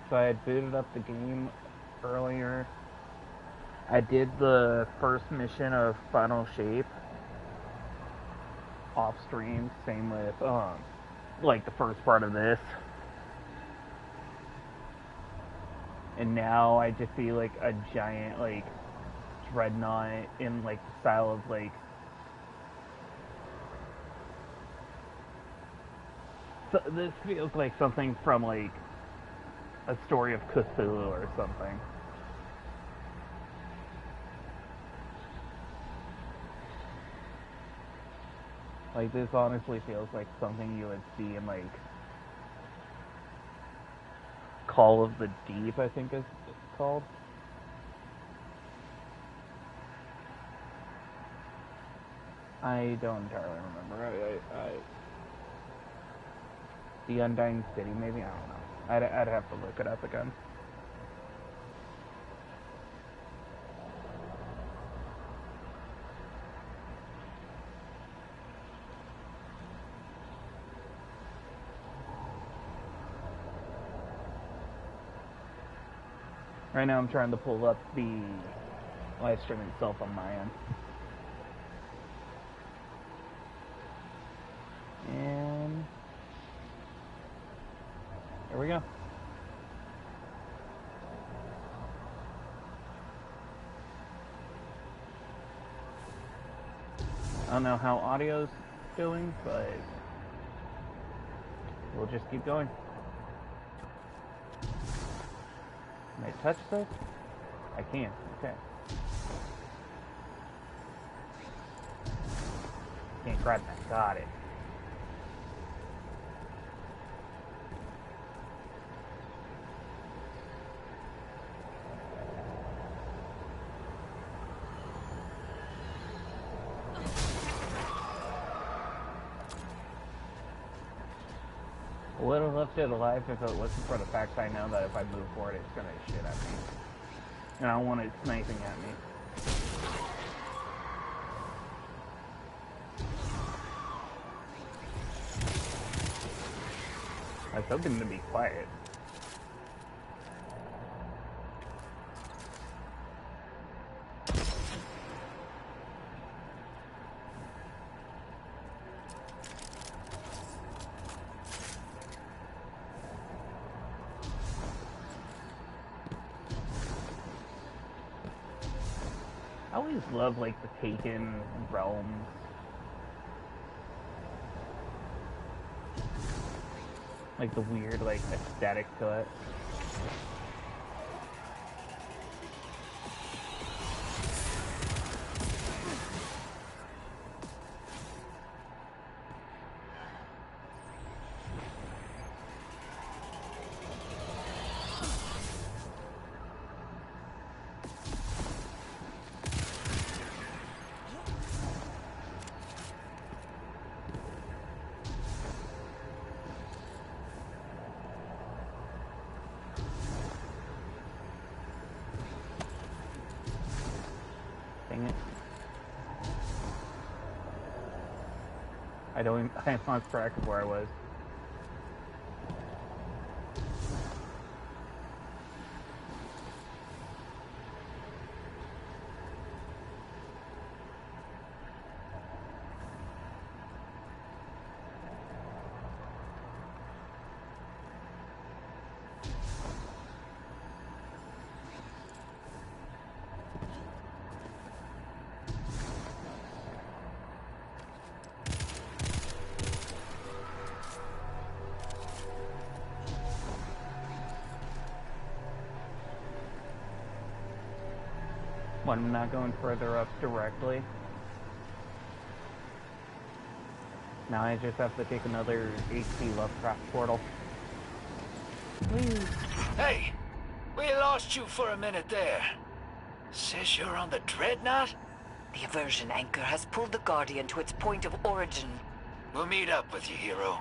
So I had booted up the game earlier. I did the first mission of Final Shape off stream. Same with like the first part of this. And now I just see like a giant like dreadnought in like the style of like so this feels like something from like a story of Cthulhu or something. Like this honestly feels like something you would see in like Call of the Deep, I think it's called. I don't entirely remember. The Undying City, maybe? I don't know. I'd have to look it up again. Right now I'm trying to pull up the live stream itself on my end. And here we go. I don't know how audio's doing, but we'll just keep going. Can I touch this? I can. Okay. Can't grab that. Got it. I would have left it alive if it wasn't for the fact I know that if I move forward, it's gonna shit at me. And I don't want it sniping at me. I was hoping to be quiet. I always love like the Taken realms. Like the weird like aesthetic to it. I lost track of where I was. What, I'm not going further up directly. Now I just have to take another H.P. Lovecraft portal. Hey! We lost you for a minute there. Says you're on the Dreadnought? The Aversion anchor has pulled the Guardian to its point of origin. We'll meet up with you, hero.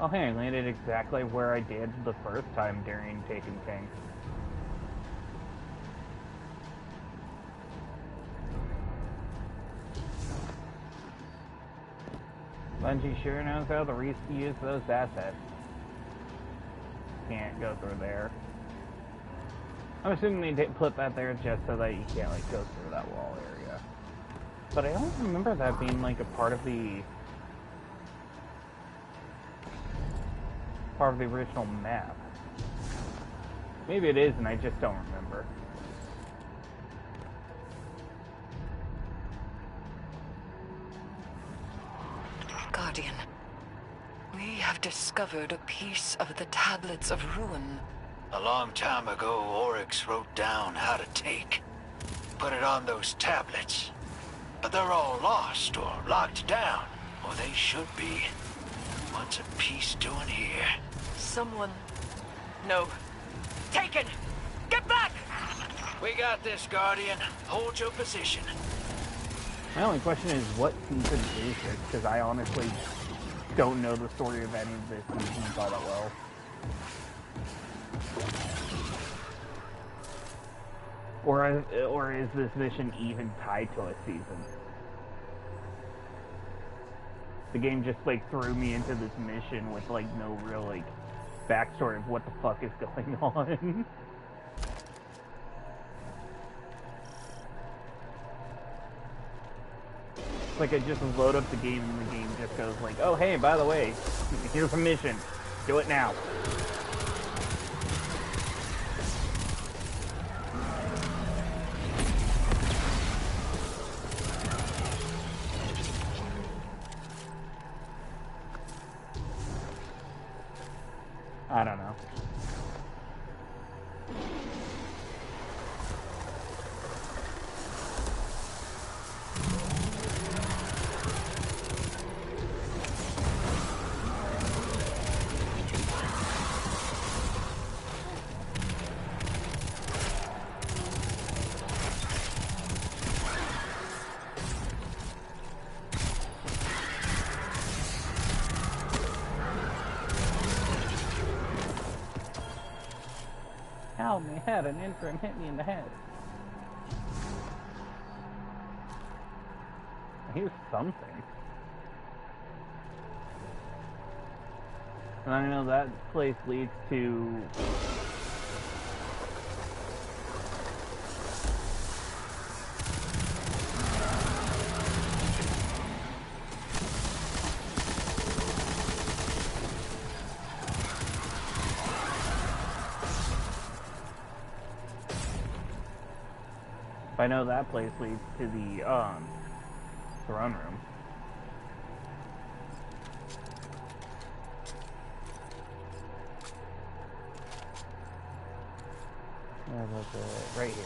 Oh hey, I landed exactly where I did the first time during Taken King. Bungie sure knows how to use those assets. can't go through there. I'm assuming they put that there just so that you can't, like, go through that wall area. But I don't remember that being, like, a part of the original map. Maybe it is, and I just don't remember. Guardian, we have discovered a piece of the Tablets of Ruin. A long time ago, Oryx wrote down how to take. Put it on those tablets. But they're all lost or locked down. Or they should be. What's a piece doing here? Someone... No. Taken! Get back! We got this, Guardian. Hold your position. My only question is, what season is this? Because I honestly don't know the story of any of this seasons all that well. Or is this mission even tied to a season? The game just, like, threw me into this mission with, like, no real, like, backstory of what the fuck is going on. It's like I just load up the game and the game just goes like, oh hey, by the way, here's a mission. Do it now. I don't know. Ow, my head, an interim hit me in the head. Here's something. And I know that place leads to... I know that place leads to the, throne room. Yeah, that's right here.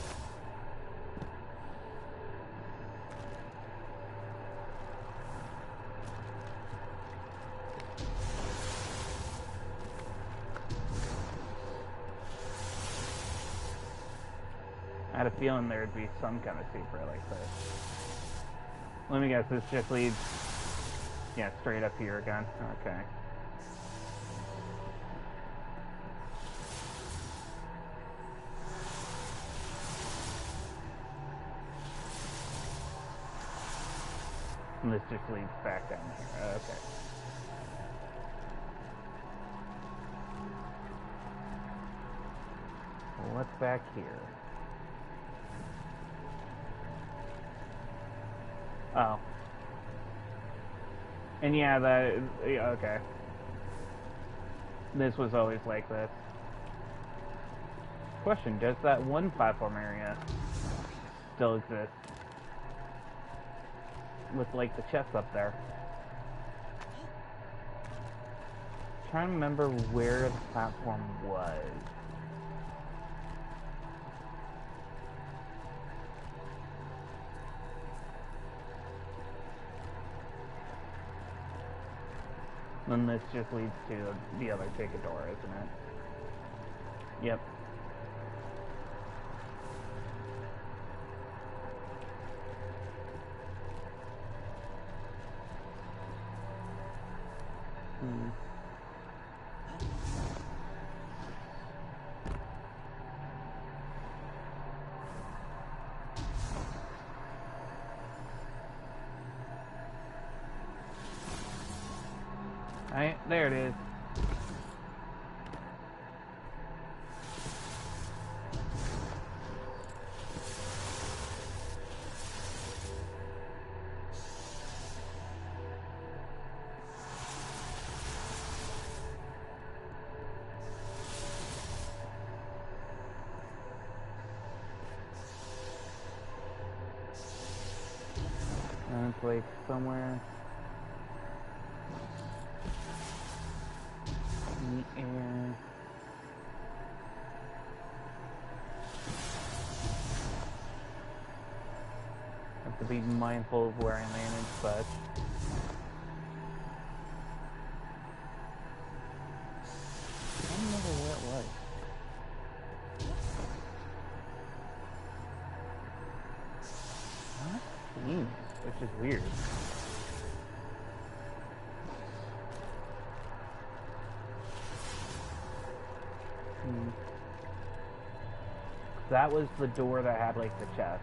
I had a feeling there'd be some kind of secret like this. Let me guess, this just leads... Yeah, straight up here again. Okay. And this just leads back down here. Okay. Well, what's back here? Oh. And yeah, okay. This was always like this. Question, does that one platform area still exist? With, like, the chests up there. I'm trying to remember where the platform was. Then this just leads to the other ticket door, isn't it? Yep. There it is. like somewhere in the air. Have to be mindful of where I land and such. I don't remember where it was. Not seeing it, which is weird. That was the door that had like the chest.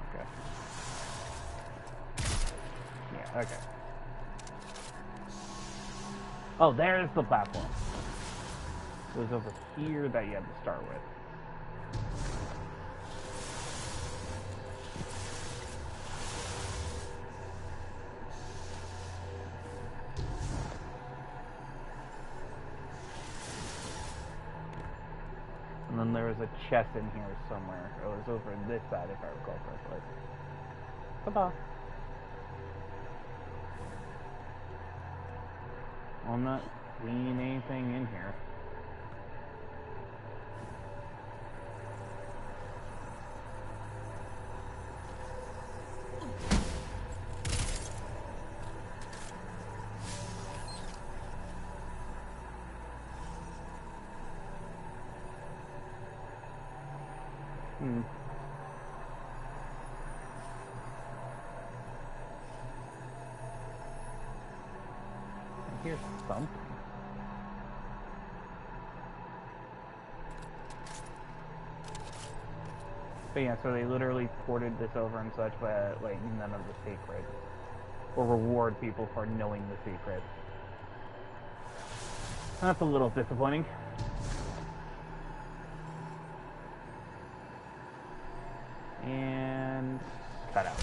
Okay. Yeah, okay. Oh, there's the platform. It was over here that you had to start with. And then there was a chest in here somewhere. It was over on this side, if I recall correctly. Ta-da! I'm not seeing anything in here. I hear something. But yeah, so they literally ported this over and such, but like none of the secrets. Or reward people for knowing the secrets. That's a little disappointing. And cut out.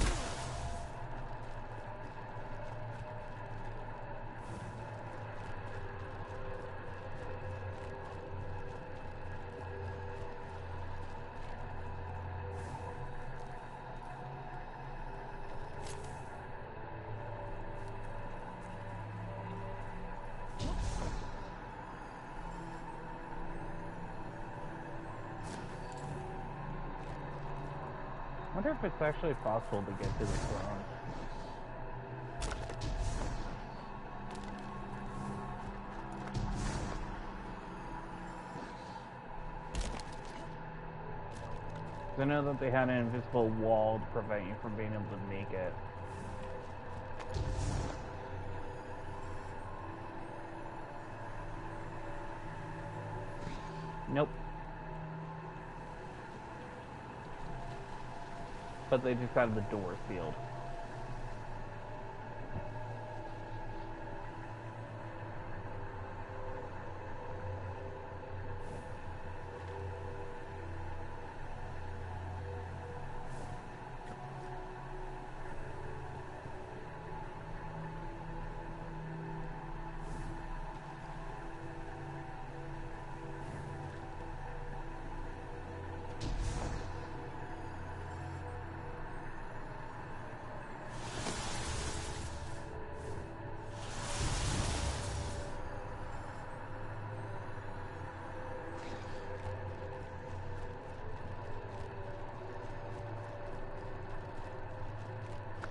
I wonder if it's actually possible to get to the throne. I know that they had an invisible wall to prevent you from being able to make it. Nope. But they just had the door sealed.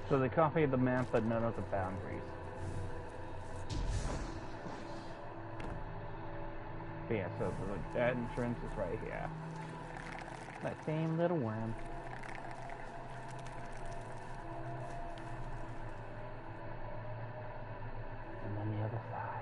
So they copied the map, but none of the boundaries. But yeah, so the entrance is right here. That same little worm. And then the other side.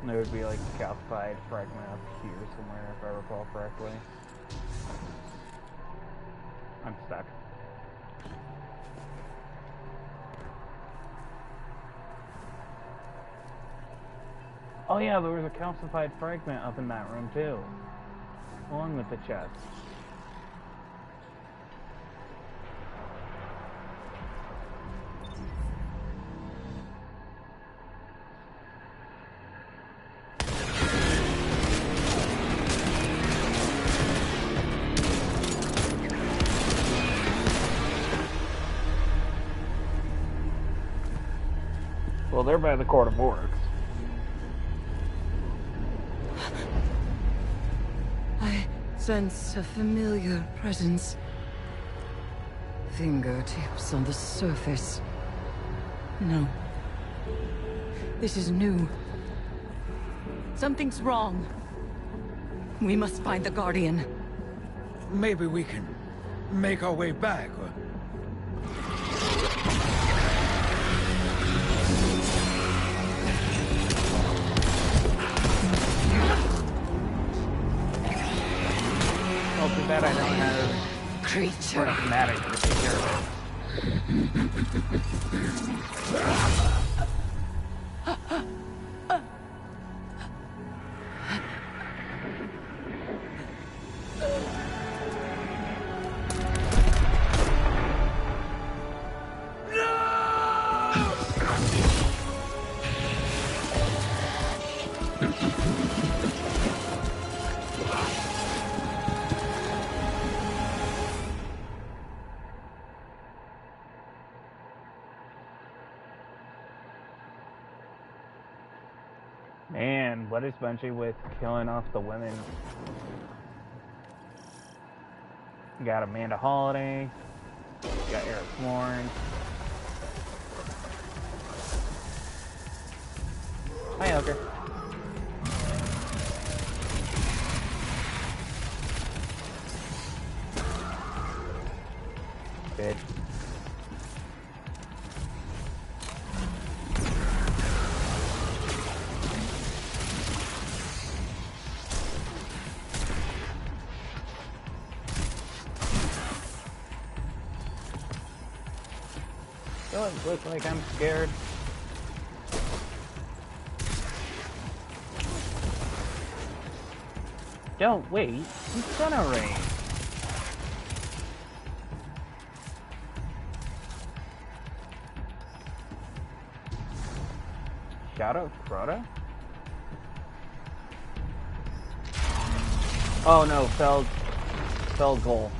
And there would be like a calcified fragment up here somewhere, if I recall correctly. I'm stuck. Oh yeah, there was a calcified fragment up in that room too. Along with the chest. Well, they're by the Court of Oryx. I sense a familiar presence. Fingertips on the surface. No. This is new. Something's wrong. We must find the Guardian. Maybe we can make our way back, or... Well, too bad I don't have Creature. enough magic to take care of it. Man, what is Bungie with killing off the women? You got Amanda Holiday, you got Eric Lawrence. Hi, Elker. Bitch. Don't look like I'm scared. Don't wait, incinerate. Shadow Crota? Oh no, Fell Goal.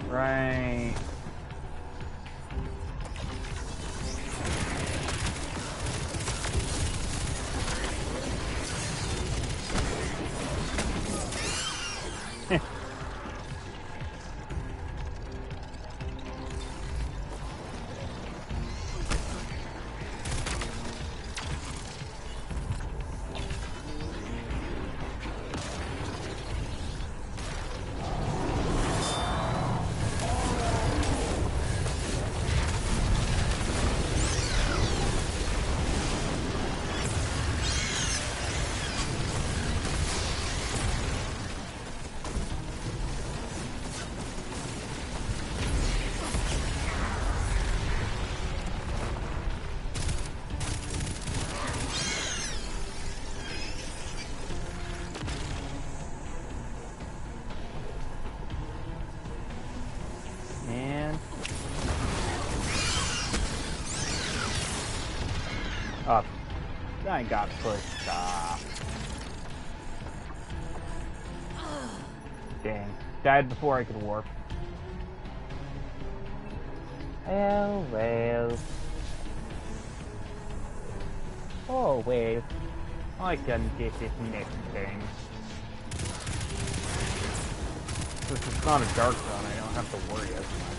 Right. Up. I got pushed off. Dang. Died before I could warp. Oh well. Oh well. I can get this next thing. Since it's not a dark zone, I don't have to worry as much.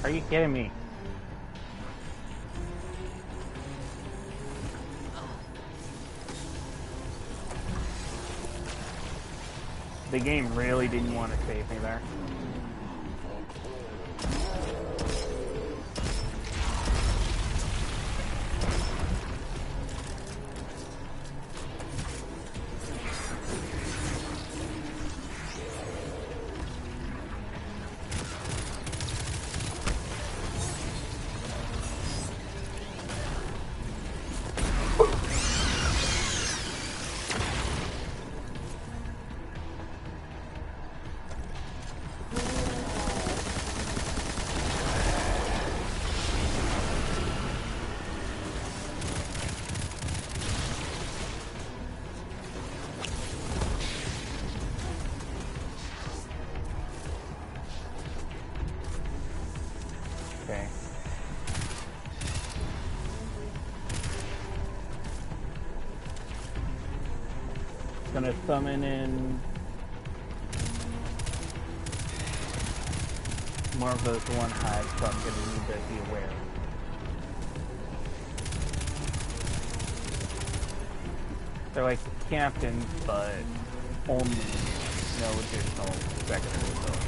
Are you kidding me? The game really didn't want to save me there. Gonna summon in more of those one hives, so I'm gonna need to be aware. They're like captains, but only no additional secondary ability.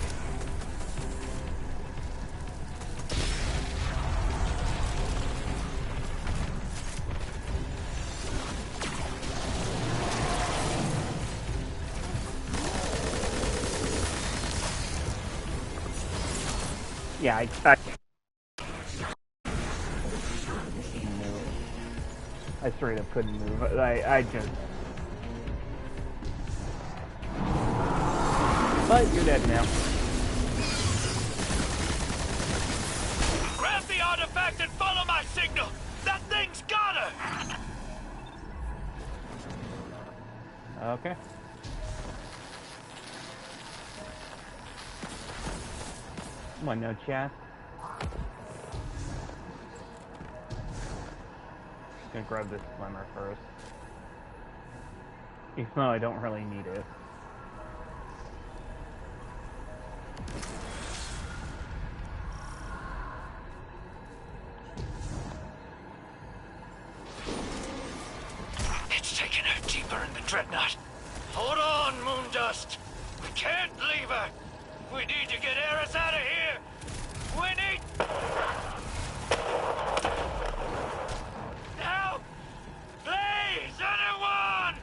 Yeah, I straight up couldn't move. I just... But you're dead now. Grab the artifact and follow my signal! That thing's got her! Okay. Come on, no chat. Gonna grab this Glimmer first. Even though I don't really need it. It's taking her deeper in the Dreadnought. Hold on, Moondust. We can't leave her. We need to get Eris out of here. We need... Help! Please, anyone!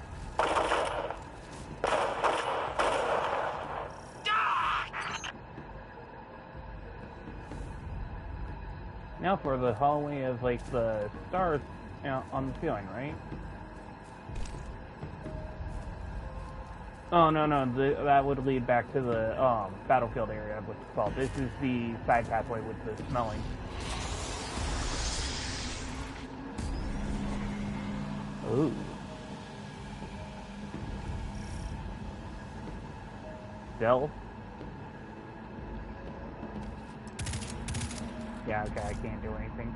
Now for the hallway of, like, the stars on the ceiling, right? Oh, no, that would lead back to the battlefield area, what's it called. This is the side pathway with the smelling. Ooh. Delve? Yeah, okay, I can't do anything.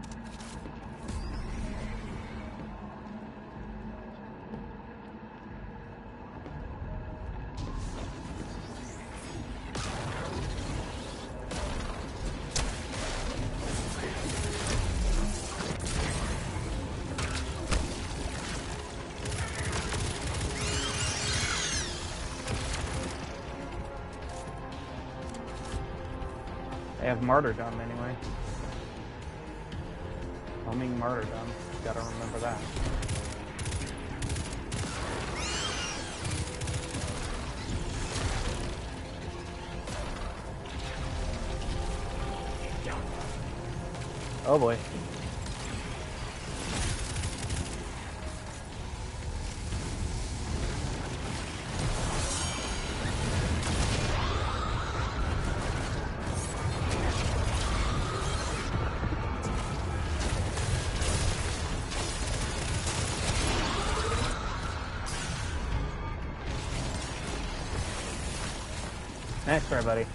They have martyrdom anyway. Humming martyrdom. Gotta remember that. Oh boy. Next try, buddy.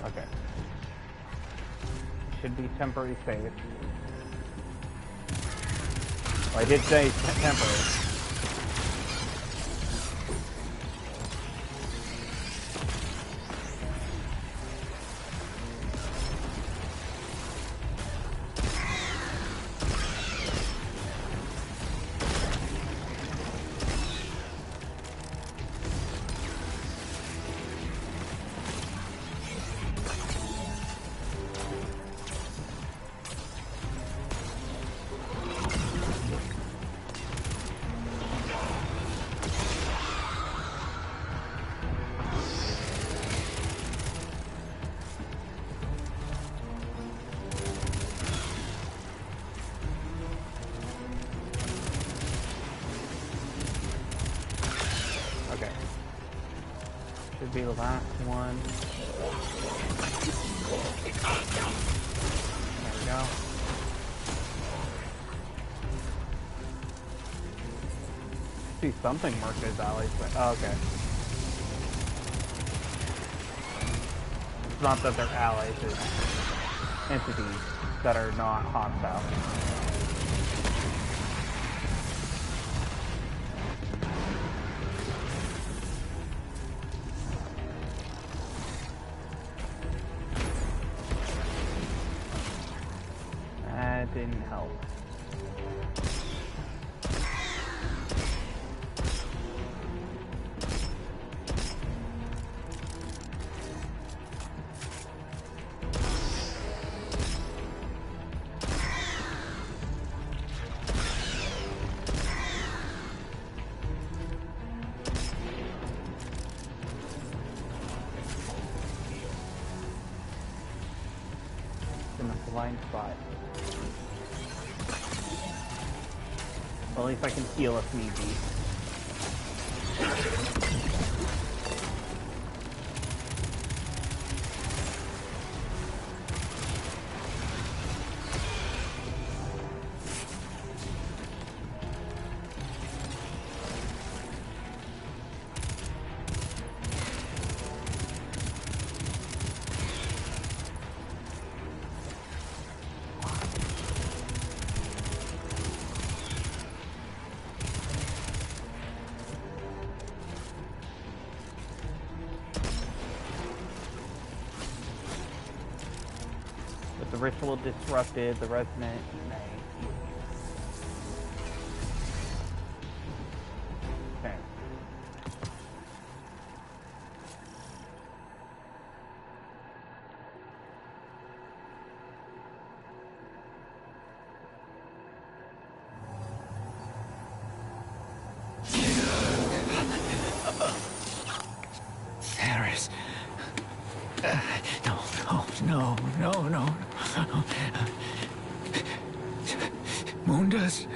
Okay. Should be temporary save. Well, I did say temporary. Should be the last one. There we go. See something marked as allies, but oh, okay. It's not that they're allies, it's entities that are not hostile. That didn't help. In a blind spot. Well, at least I can heal if need be. The ritual disrupted, the resonant. Okay. Eris. No. Moondust.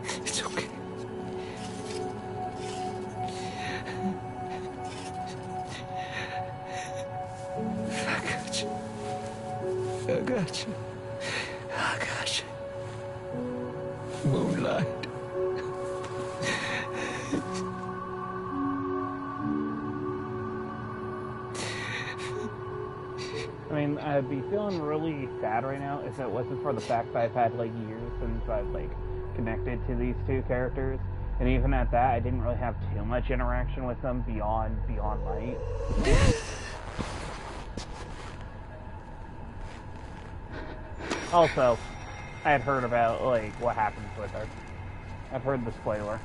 It's okay. I got you. Moonlight. I mean, I'd be feeling really sad right now if it wasn't for the fact that I've had like years since I've like connected to these two characters, and even at that, I didn't really have too much interaction with them beyond Light. Also, I had heard about like what happens with her. I've heard the spoiler.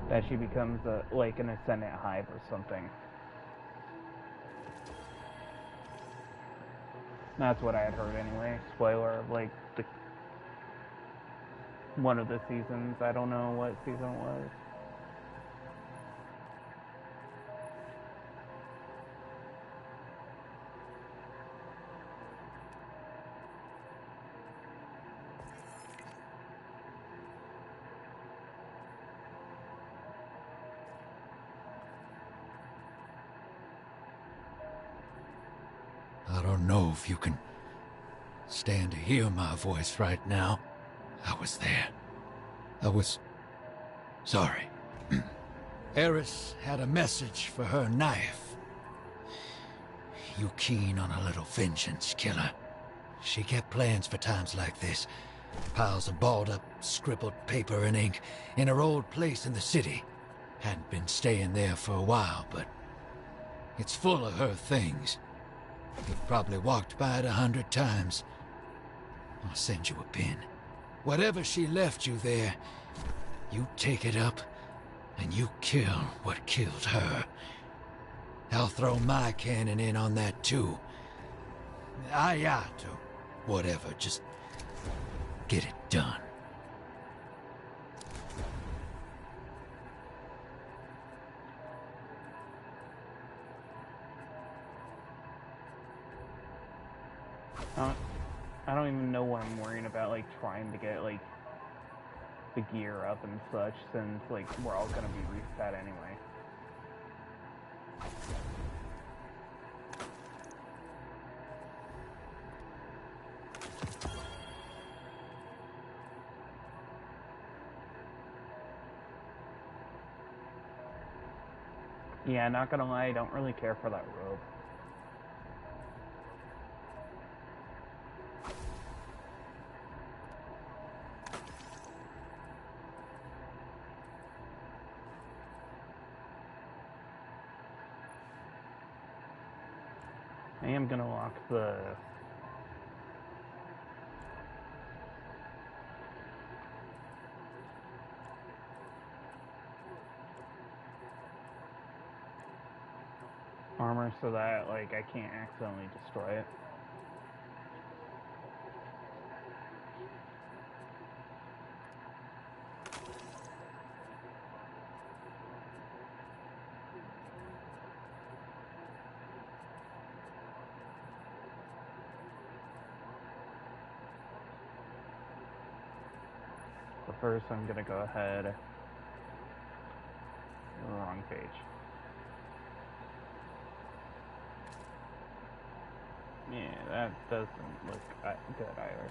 That she becomes like an Ascendant Hive or something. That's what I had heard anyway. Spoiler of like one of the seasons. I don't know what season it was. I don't know if you can stand to hear my voice right now. I was there. I was sorry. Eris had a message for her knife. You keen on a little vengeance, killer? She kept plans for times like this. Piles of balled up, scribbled paper and ink in her old place in the city. Hadn't been staying there for a while, but it's full of her things. You've probably walked by it 100 times. I'll send you a pin. Whatever she left you there, you take it up and you kill what killed her. I'll throw my cannon in on that too. Ayato. Whatever, just get it done. I don't even know what I'm worrying about, like, trying to get, like, the gear up and such, since, like, we're all gonna be reset anyway. Yeah, not gonna lie, I don't really care for that robe. I am gonna lock the armor so that, like, I can't accidentally destroy it. But first, I'm gonna go ahead. Wrong page. Yeah, that doesn't look good either.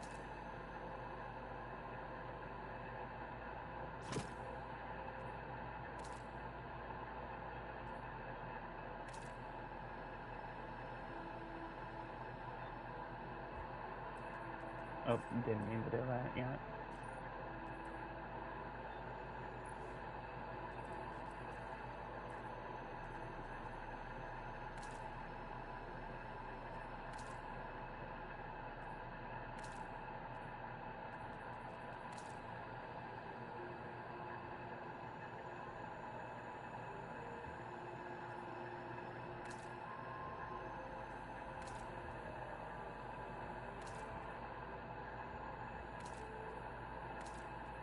Oh, didn't mean to do that yet.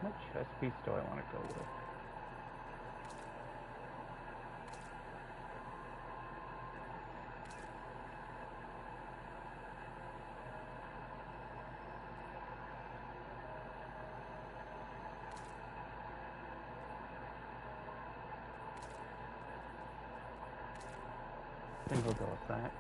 What chest piece do I want to go with? I think we'll go with that.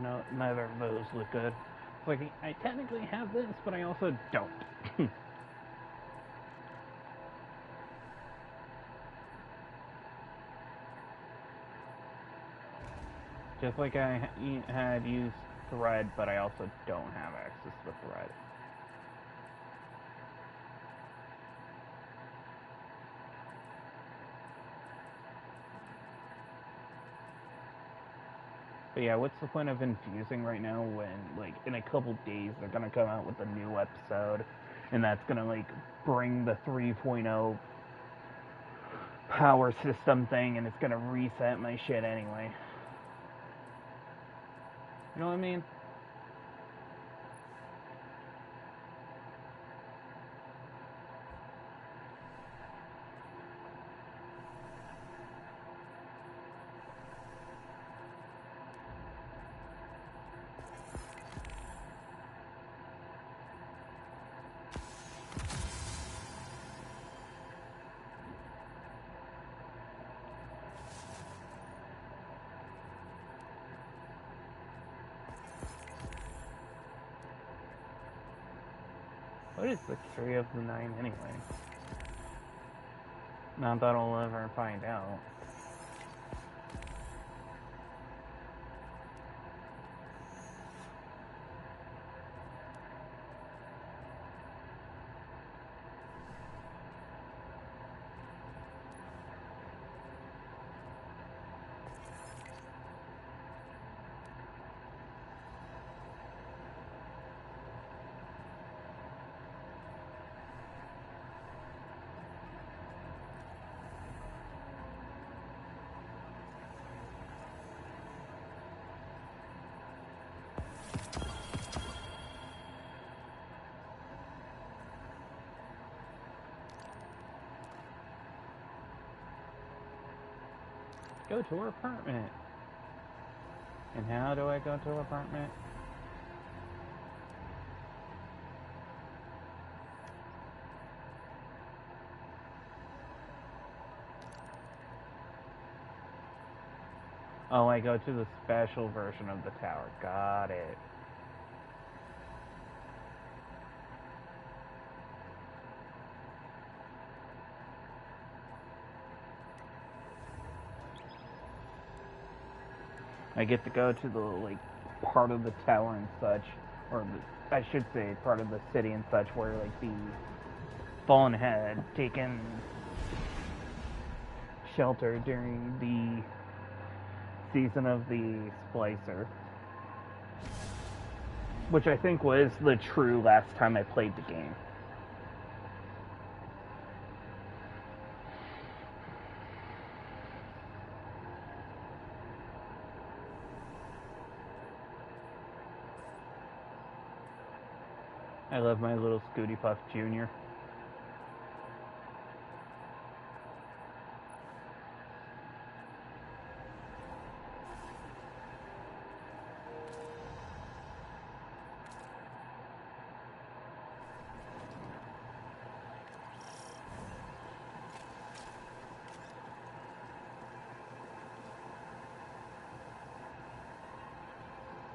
No, neither of those look good. It's like, I technically have this, but I also don't. Just like I had used thread, but I also don't have access to thread. But yeah, what's the point of infusing right now when, like, in a couple days they're gonna come out with a new episode, and that's gonna, like, bring the 3.0 power system thing, and it's gonna reset my shit anyway. You know what I mean? What is Victory of the Nine anyway? Not that I'll ever find out. Go to her apartment. And how do I go to her apartment? Oh, I go to the special version of the tower. Got it. I get to go to the, like, part of the tower and such, or the, I should say part of the city and such, where, like, the Fallen had taken shelter during the season of the Splicer. Which I think was the true last time I played the game. I love my little Scooty Puff Jr.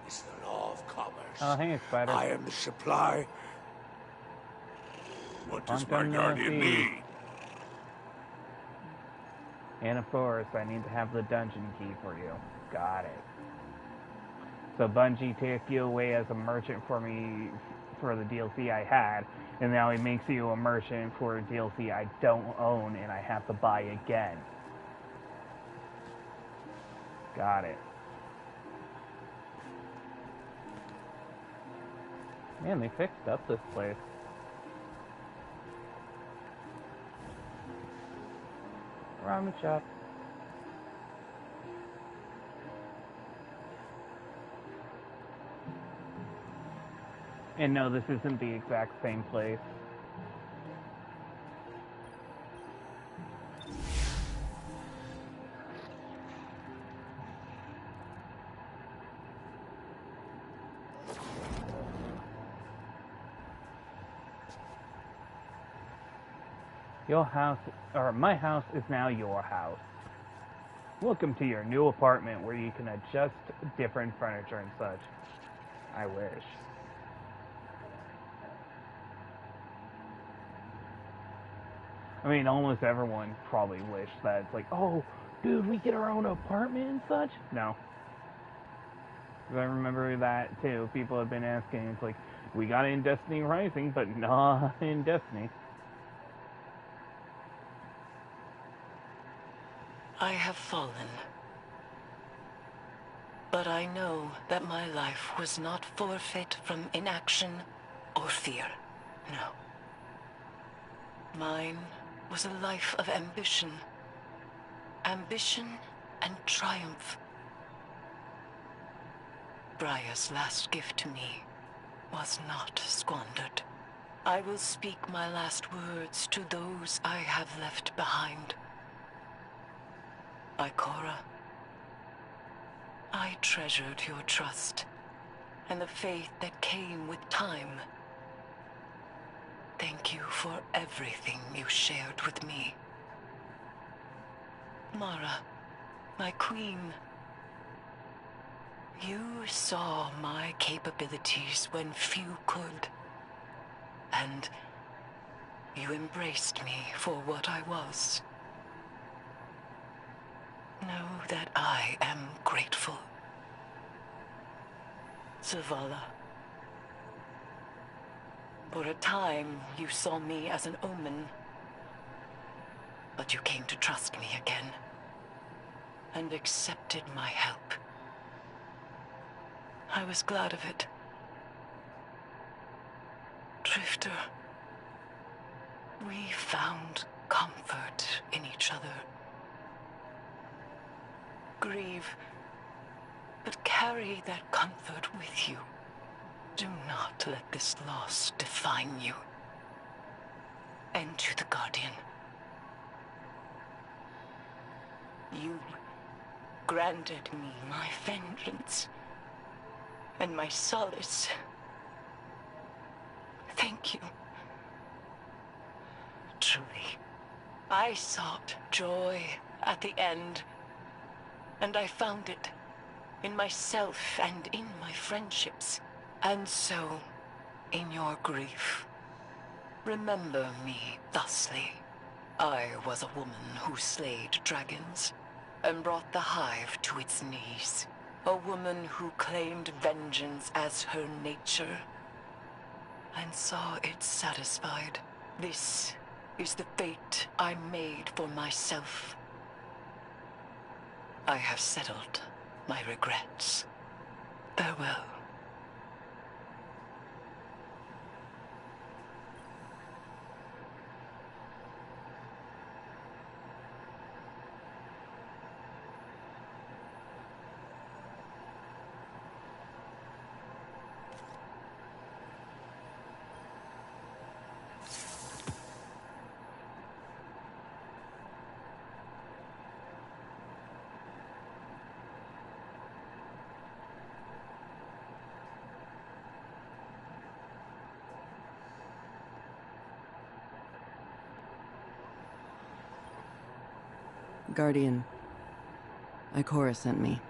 It's the law of commerce. Oh, hey, Spider. I am the supply. What does my guardian need? And of course, I need to have the dungeon key for you. Got it. So Bungie took you away as a merchant for me for the DLC I had, and now he makes you a merchant for a DLC I don't own and I have to buy again. Got it. Man, they fixed up this place. Ramen shop. And no, this isn't the exact same place. Your house, or my house, is now your house. Welcome to your new apartment where you can adjust different furniture and such. I wish. I mean, almost everyone probably wished that. It's like, oh, dude, we get our own apartment and such? No. 'Cause I remember that, too. People have been asking, it's like, we got it in Destiny Rising, but not in Destiny. I have fallen. But I know that my life was not forfeit from inaction or fear. No. Mine was a life of ambition. Ambition and triumph. Briar's last gift to me was not squandered. I will speak my last words to those I have left behind. Ikora, I treasured your trust and the faith that came with time. Thank you for everything you shared with me. Mara, my queen, you saw my capabilities when few could. and you embraced me for what I was. Know that I am grateful. Zavala. For a time, you saw me as an omen. But you came to trust me again. And accepted my help. I was glad of it. Drifter. We found comfort in each other. Grieve, but carry that comfort with you. Do not let this loss define you. And to the Guardian. You granted me my vengeance and my solace. Thank you. Truly, I sought joy at the end, and I found it in myself and in my friendships. And so, in your grief, remember me thusly. I was a woman who slayed dragons and brought the hive to its knees. A woman who claimed vengeance as her nature and saw it satisfied. This is the fate I made for myself. I have settled my regrets. Farewell. Guardian, Ikora sent me.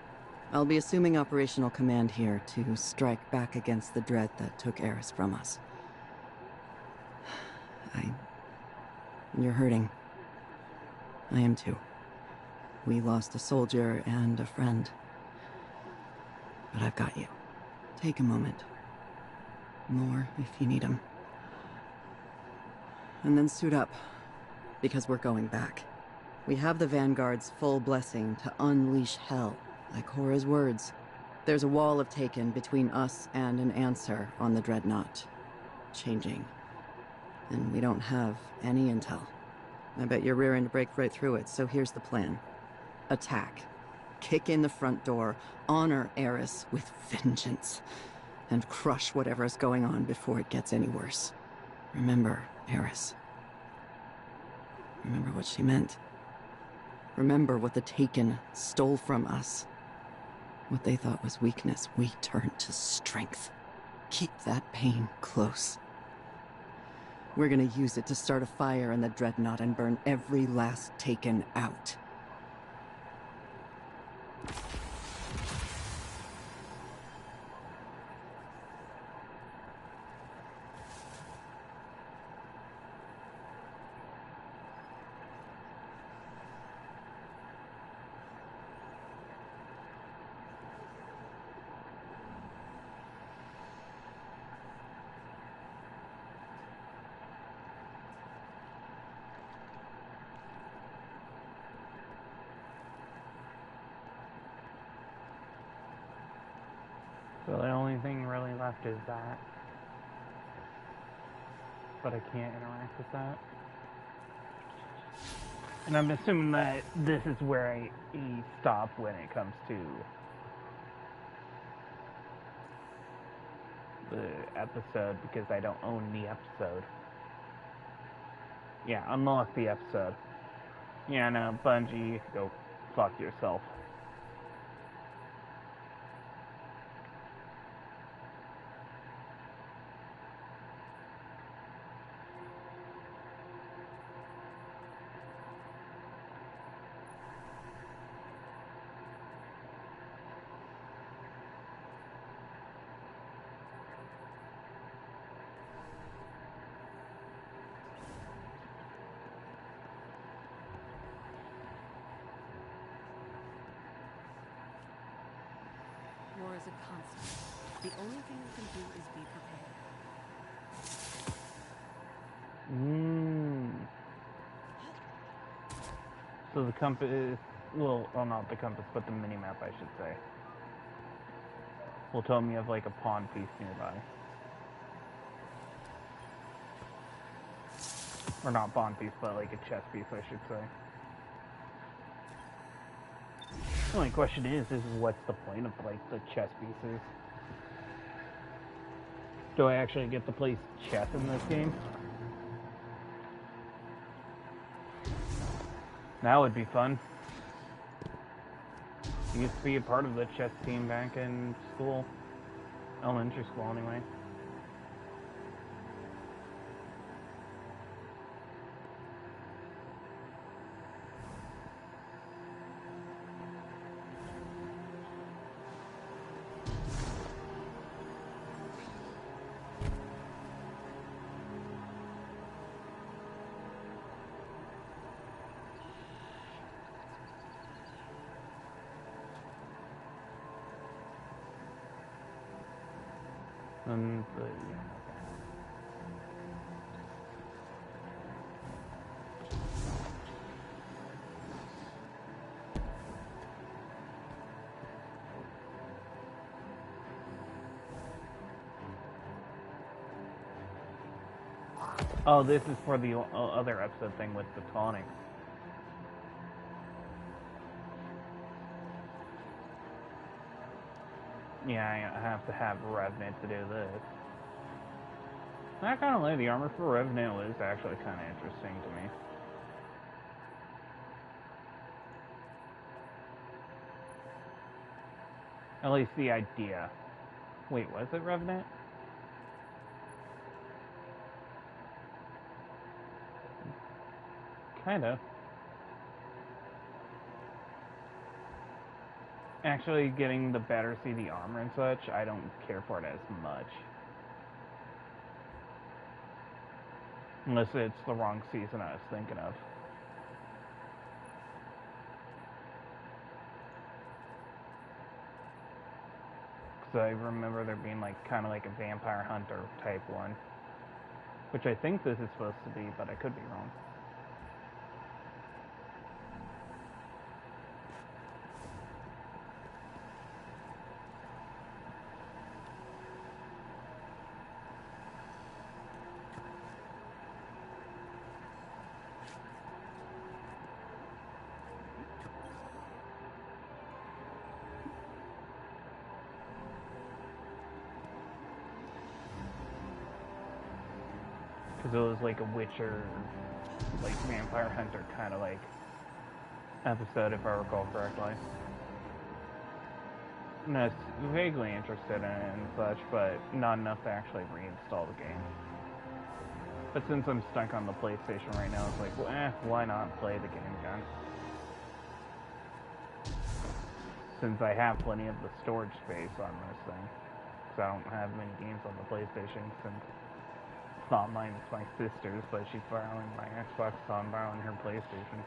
I'll be assuming operational command here to strike back against the dread that took Eris from us. You're hurting. I am too. We lost a soldier and a friend. But I've got you. Take a moment. More if you need them. And then suit up, because we're going back. We have the Vanguard's full blessing to unleash hell, Ikora's words. There's a wall of Taken between us and an answer on the Dreadnought. Changing. And we don't have any intel. I bet you're rearing to break right through it, so here's the plan. Attack. Kick in the front door, honor Eris with vengeance, and crush whatever's going on before it gets any worse. Remember Eris. Remember what she meant. Remember what the Taken stole from us. What they thought was weakness, we turned to strength. Keep that pain close. We're gonna use it to start a fire in the Dreadnought and burn every last Taken out. So the only thing really left is that. But I can't interact with that. And I'm assuming that this is where I stop when it comes to the episode, because I don't own the episode. Yeah, unlock the episode. Yeah, no, Bungie, go fuck yourself. is a constant. The only thing you can do is be prepared. So the compass, well, not the compass, but the mini-map, I should say, will tell me of like a pawn piece nearby. Or not pawn piece, but like a chess piece, I should say. The only question is what's the point of like the chess pieces? Do I actually get to play chess in this game? That would be fun. I used to be a part of the chess team back in school. Elementary school, anyway. But yeah, okay. Oh, this is for the other episode thing with the taunting. Yeah, I have to have Revenant to do this. Not gonna lie, the armor for Revenant was actually kind of interesting to me. At least the idea. Wait, was it Revenant? Kinda. Actually, getting the Battersea the armor and such, I don't care for it as much. Unless it's the wrong season I was thinking of. Because I remember there being like kind of like a Vampire Hunter type one. Which I think this is supposed to be, but I could be wrong. Because it was like a Witcher, like Vampire Hunter kind of like episode, if I recall correctly. And I was vaguely interested in it and such, but not enough to actually reinstall the game. But since I'm stuck on the PlayStation right now, it's like, well, why not play the game again? Since I have plenty of the storage space on this thing. Because I don't have many games on the PlayStation, since it's not mine, it's my sister's, but she's borrowing my Xbox, so I'm borrowing her PlayStation.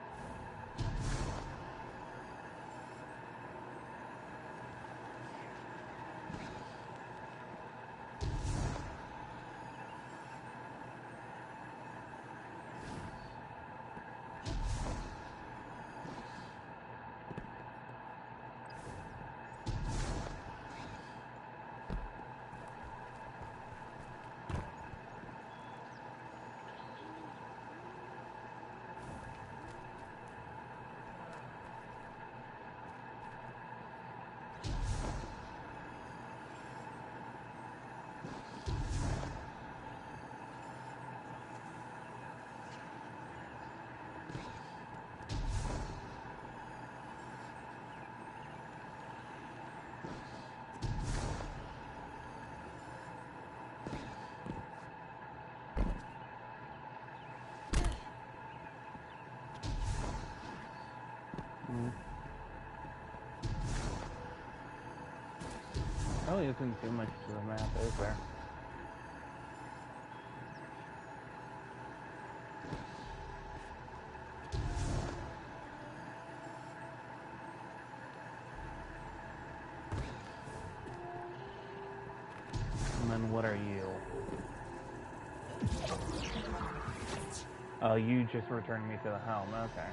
Probably isn't too much to the map, is there? then what are you? Oh, you just returned me to the helm, okay.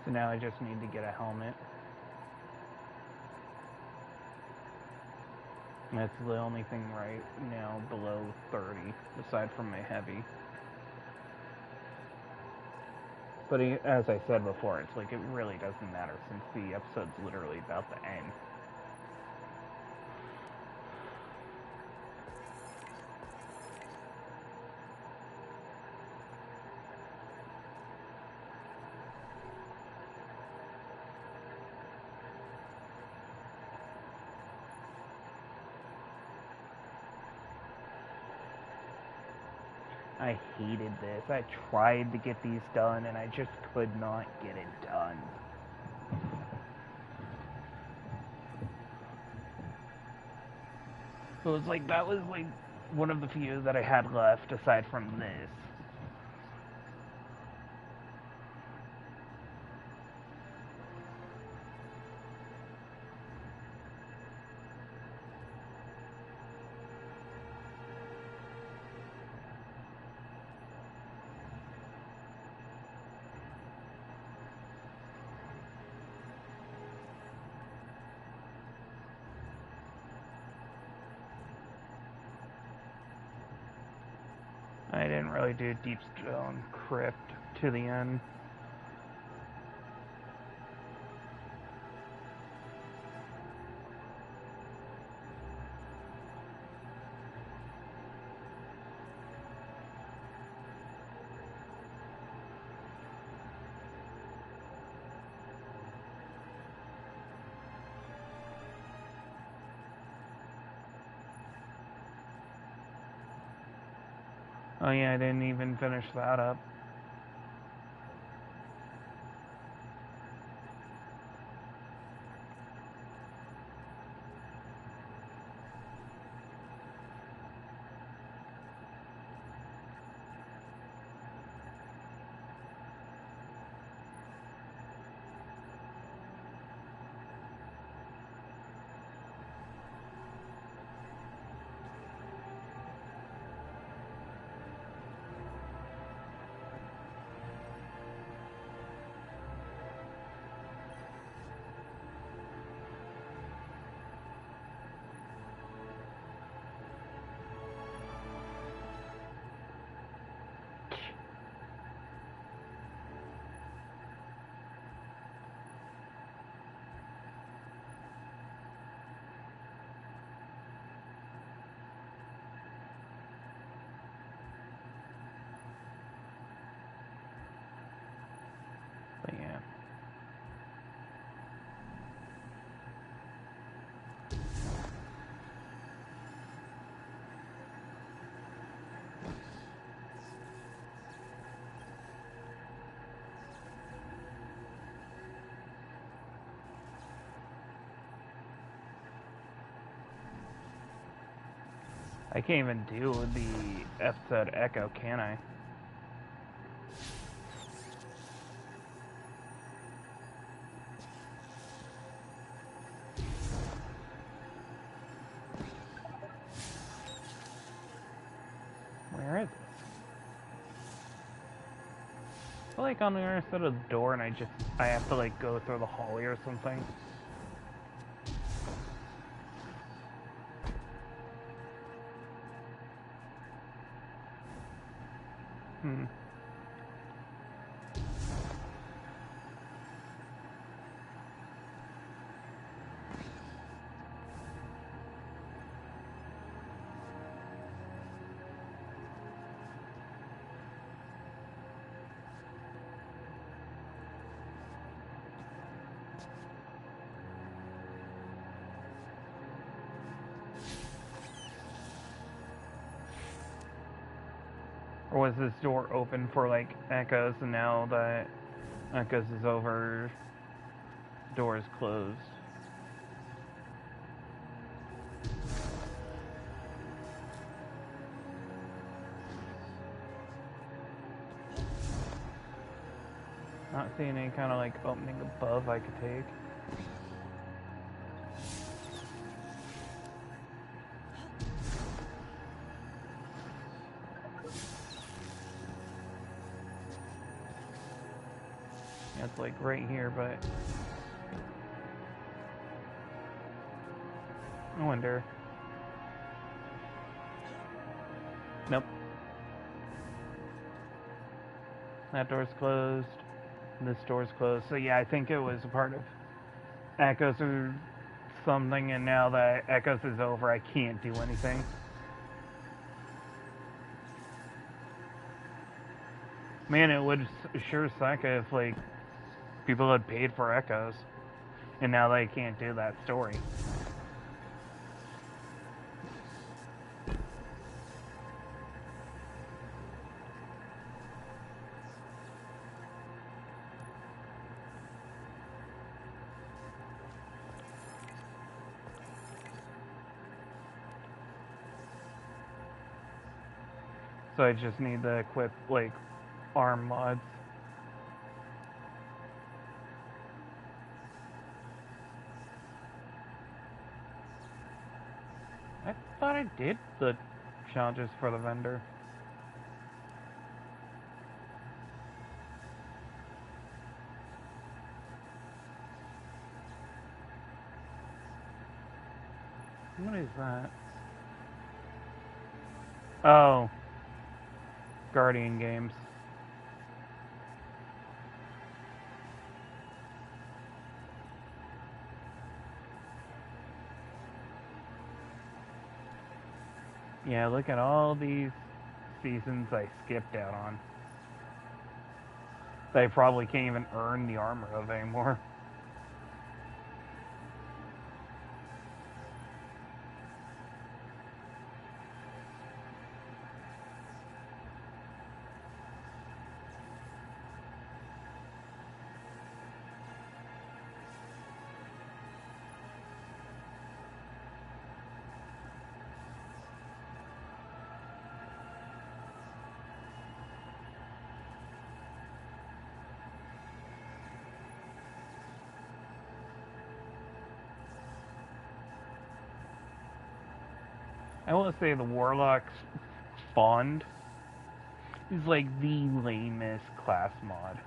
So now I just need to get a helmet. And that's the only thing right now below 30, aside from my heavy. But as I said before, it's like it really doesn't matter since the episode's literally about to end. I hated this. I tried to get these done and I just could not get it done. It was like, that was like one of the few that I had left aside from this. I didn't really do Deep Stone Crypt to the end. Oh yeah, I didn't even finish that up. I can't even do the episode Echo, can I? Where is it? I feel like on the other side of the door and I have to like go through the hallway or something. Or was this door open for like Echoes, and now that Echoes is over, door is closed? Not seeing any kind of like opening above I could take. Yeah, it's like right here, but I wonder. Nope. That door's closed. This door's closed. So yeah, I think it was a part of Echoes or something, and now that Echoes is over, I can't do anything. Man, it would sure suck if, like, people had paid for Echoes, and now they can't do that story. So I just need to equip, like, arm mods. I thought I did the challenges for the vendor. What is that? Oh. Guardian games. Yeah, look at all these seasons I skipped out on. They probably can't even earn the armor of anymore. I want to say the Warlock's Fond is like the lamest class mod.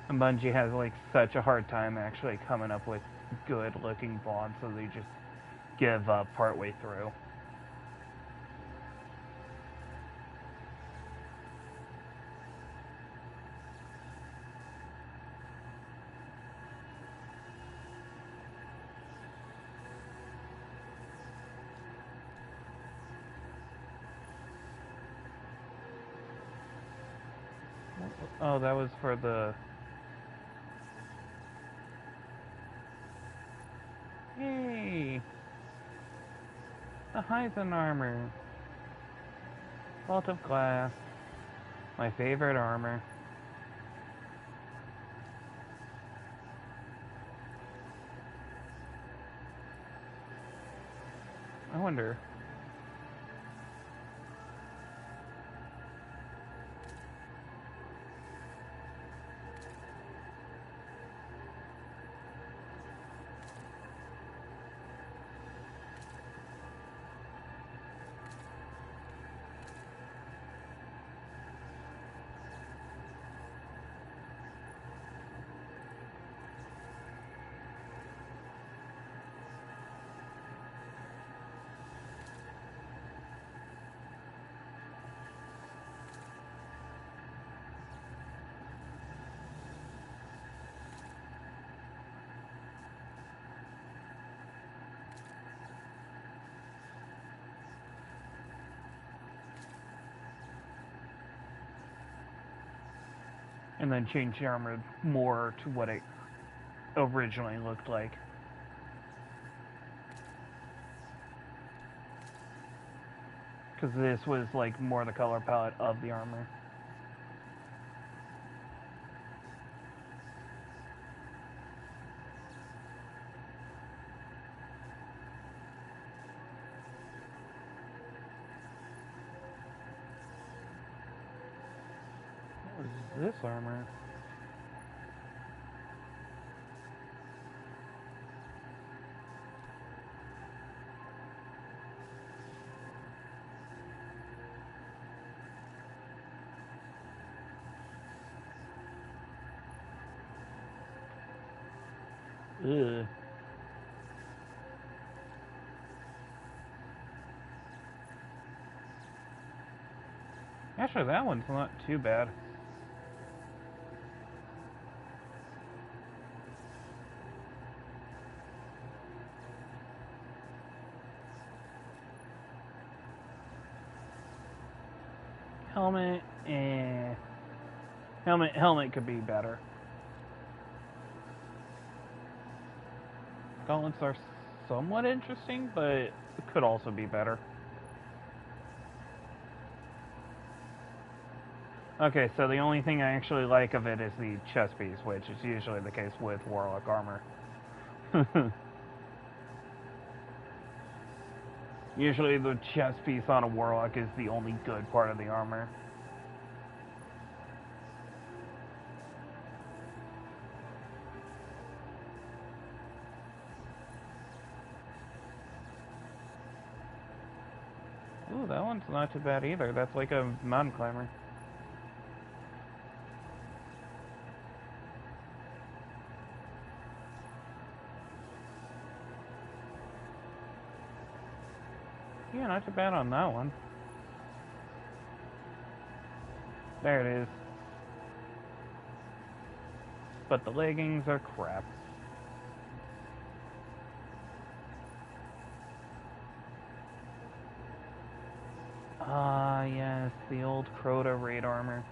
And Bungie has like such a hard time actually coming up with good looking bonds, so they just give up partway through. Oh, that was for the... Yay! The Heisen armor. Vault of Glass. My favorite armor. I wonder. And then change the armor more to what it originally looked like. Because this was like more the color palette of the armor. What is this armor? Ugh. Actually, that one's not too bad. Helmet, Helmet could be better. Gauntlets are somewhat interesting, but it could also be better. Okay, so the only thing I actually like of it is the chest piece, which is usually the case with Warlock armor. Usually the chest piece on a Warlock is the only good part of the armor. Ooh, that one's not too bad either. That's like a mountain climber. Yeah, not too bad on that one. There it is. But the leggings are crap. Ah, yes, the old Crota raid armor.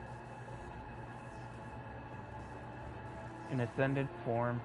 In ascended form.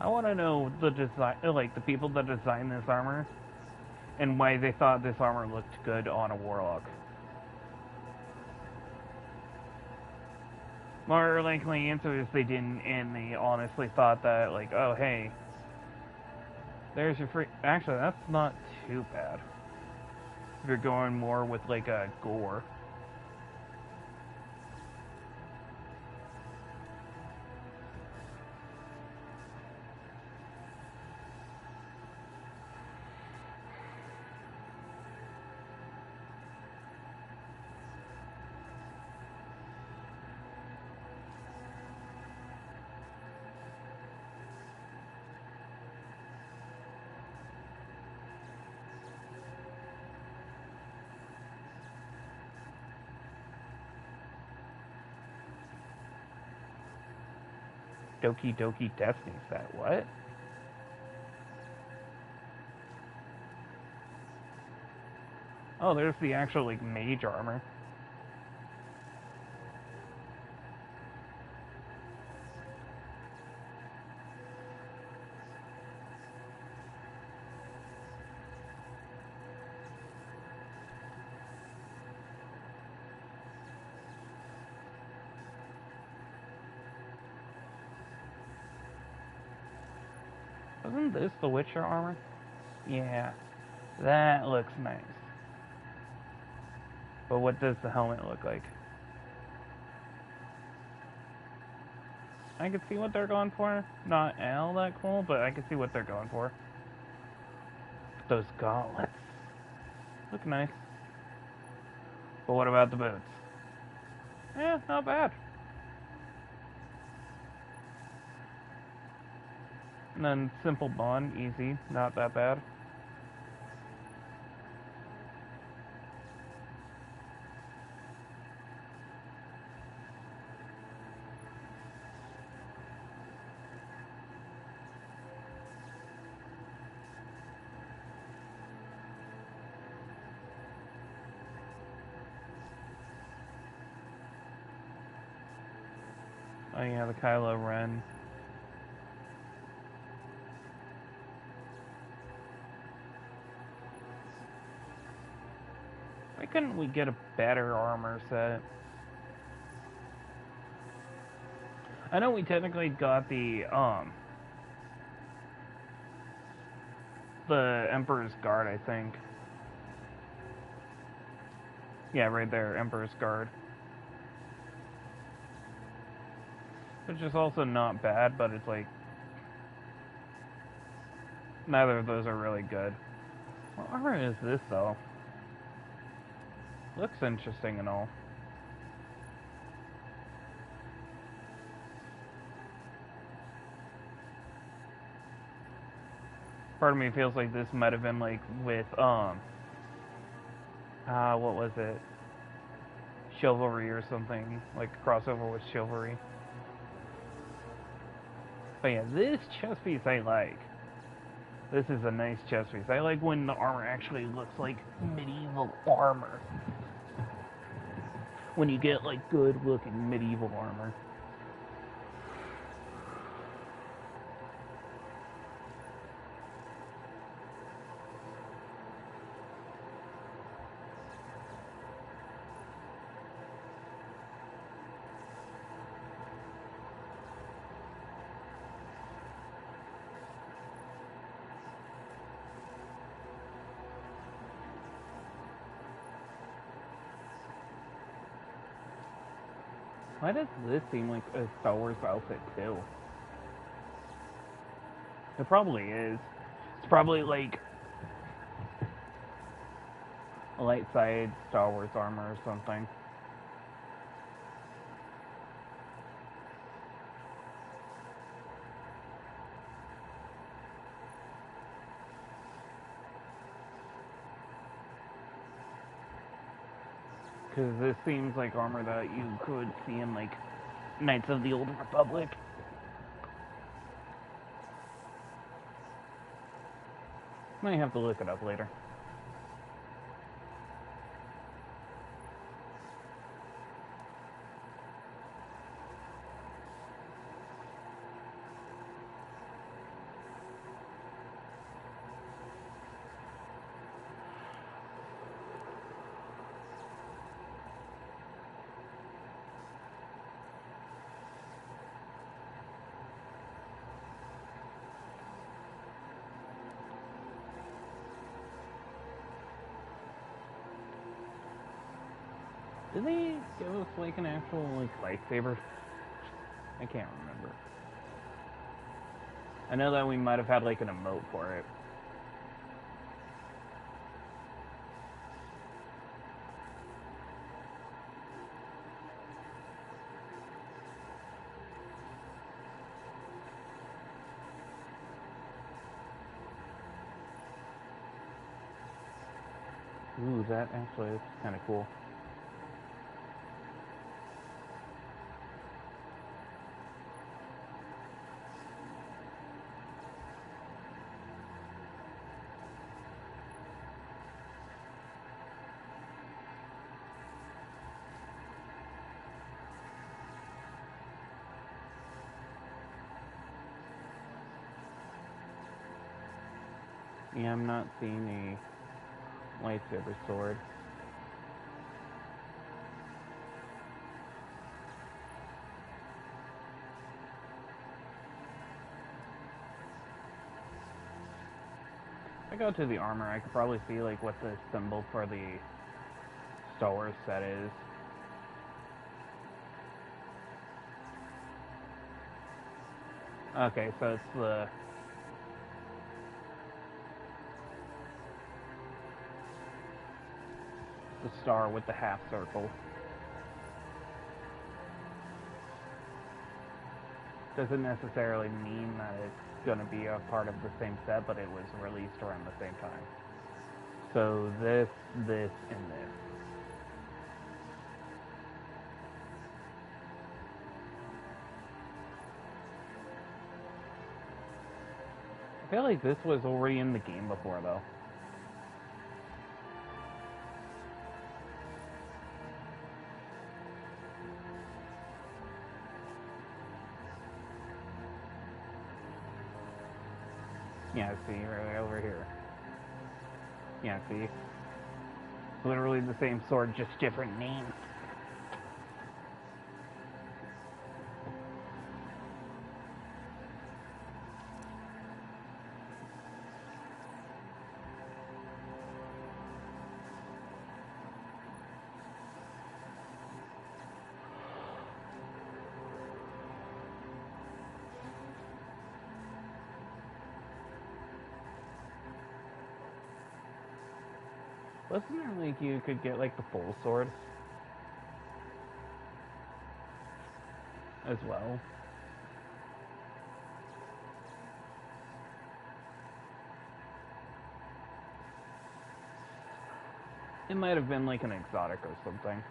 I want to know the design, like the people that designed this armor, and why they thought this armor looked good on a Warlock. More likely answer is they didn't, and they honestly thought that, like, oh hey, there's your free. Actually, that's not too bad. If you're going more with like a gore. Doki Doki Destiny set. What? Oh, there's the actual, like, mage armor. Wasn't this the Witcher armor? Yeah, that looks nice. But what does the helmet look like? I can see what they're going for. Not all that cool, but I can see what they're going for. Those gauntlets look nice. But what about the boots? Eh, not bad. And then simple bond, easy, not that bad. Oh yeah, the Kylo Ren. Why couldn't we get a better armor set? I know we technically got the Emperor's Guard, I think. Yeah, right there, Emperor's Guard. Which is also not bad, but it's like... neither of those are really good. What armor is this, though? Looks interesting and all. Part of me feels like this might have been like with, what was it? Chivalry or something. Like a crossover with Chivalry. But yeah, this chest piece I like. This is a nice chest piece. I like when the armor actually looks like medieval armor. When you get like good looking medieval armor. Why does this seem like a Star Wars outfit too? It probably is. It's probably like a light side Star Wars armor or something. Because this seems like armor that you could see in, like, Knights of the Old Republic. Might have to look it up later. Did they give us, like, an actual, like, lightsaber? I can't remember. I know that we might have had, like, an emote for it. Ooh, that actually is kind of cool. Yeah, I'm not seeing a lightsaber sword. If I go to the armor, I could probably see like what the symbol for the Star Wars set is. Okay, so it's the star with the half circle. Doesn't necessarily mean that it's going to be a part of the same set, but it was released around the same time. So this, and this. I feel like this was already in the game before, though. Yeah, see, right over here. Yeah, see? Literally the same sword, just different name. Wasn't there like you could get like the full sword as well? It might have been like an exotic or something.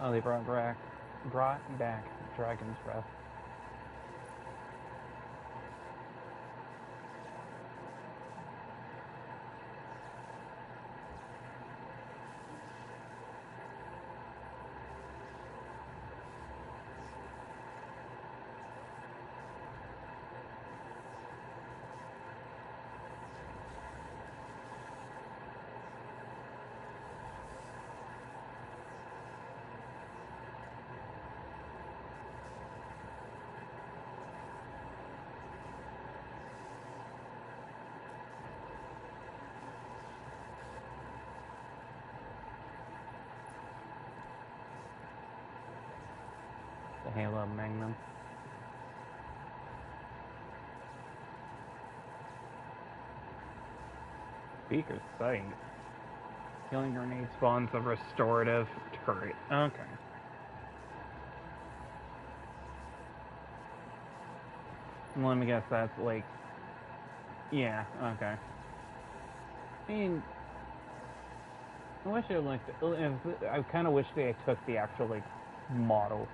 Oh, they brought back Dragon's Breath. The Halo Magnum. Speaker's sight. Healing grenade spawns a restorative turret. Okay. Let me guess that's like... Yeah, okay. I mean... I wish it like... I kind of wish they took the actual, like, model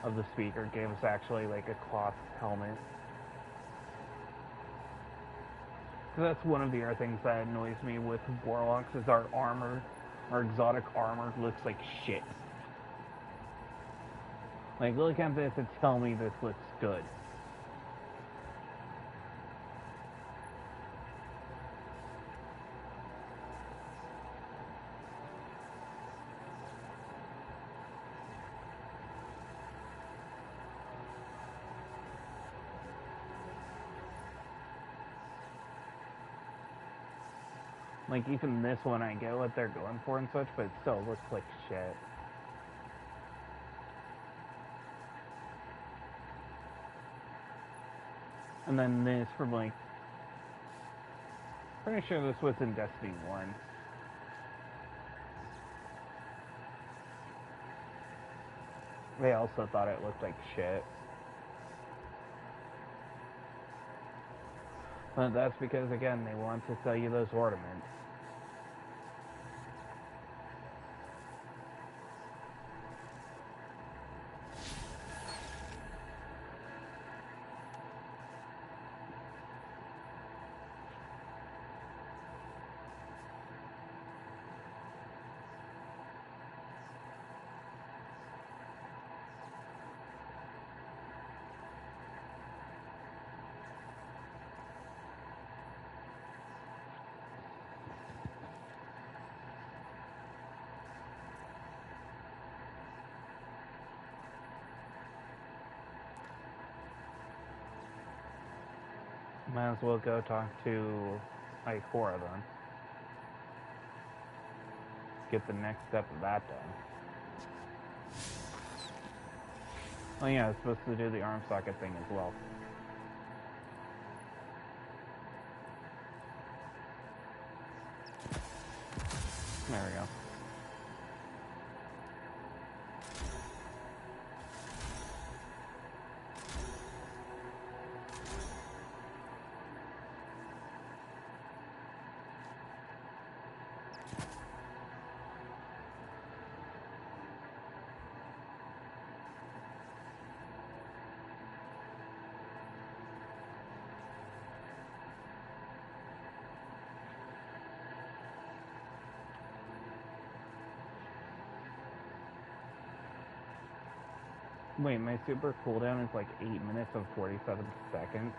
of the speaker, gave us actually, like, a cloth helmet. Because that's one of the other things that annoys me with Warlocks, is our armor, our exotic armor looks like shit. Like, look at this and tell me this looks good. Like, even this one, I get what they're going for and such, but it still looks like shit. And then this from, like... Pretty sure this was in Destiny 1. They also thought it looked like shit. But that's because, again, they want to sell you those ornaments. Might as well go talk to Ikora then. Get the next step of that done. Oh yeah, I was supposed to do the arm socket thing as well. There we go. Wait, my super cooldown is like 8 minutes and 47 seconds.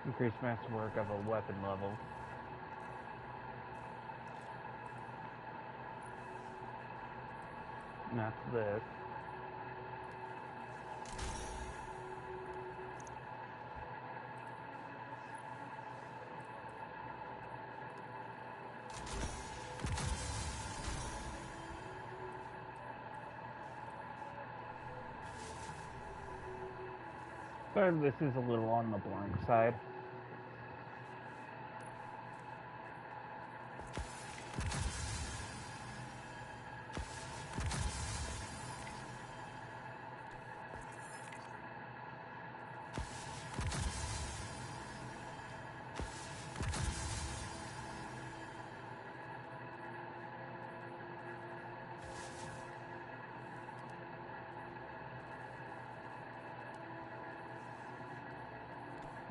Increased masterwork of a weapon level. And that's this. Sorry, this is a little on the blank side.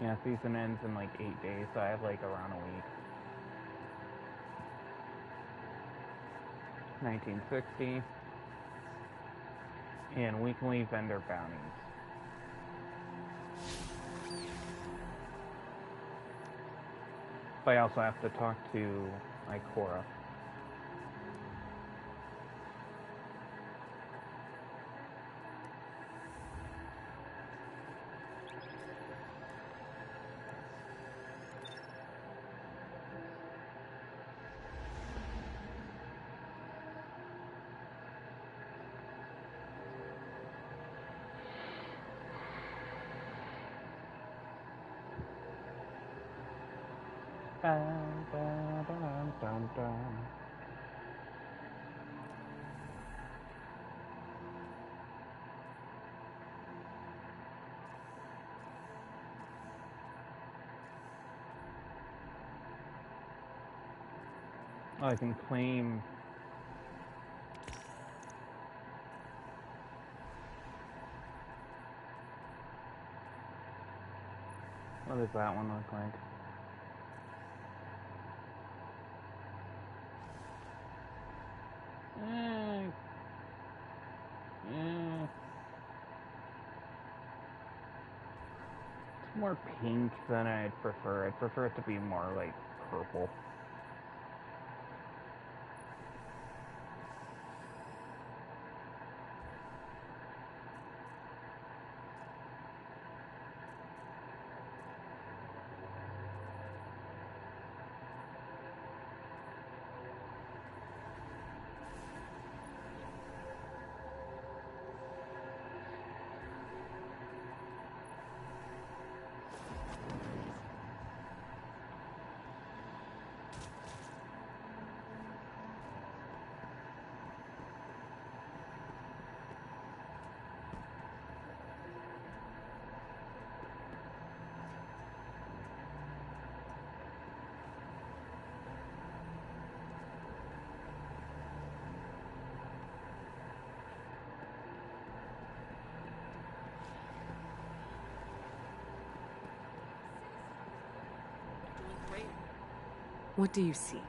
Yeah, season ends in like 8 days, so I have like around a week. 1960. And weekly vendor bounties. But I also have to talk to Ikora. Dun, dun, dun, dun, dun. Oh, I can claim. What does that one look like? Yeah. It's more pink than I'd prefer. I'd prefer it to be more like purple. What do you seek?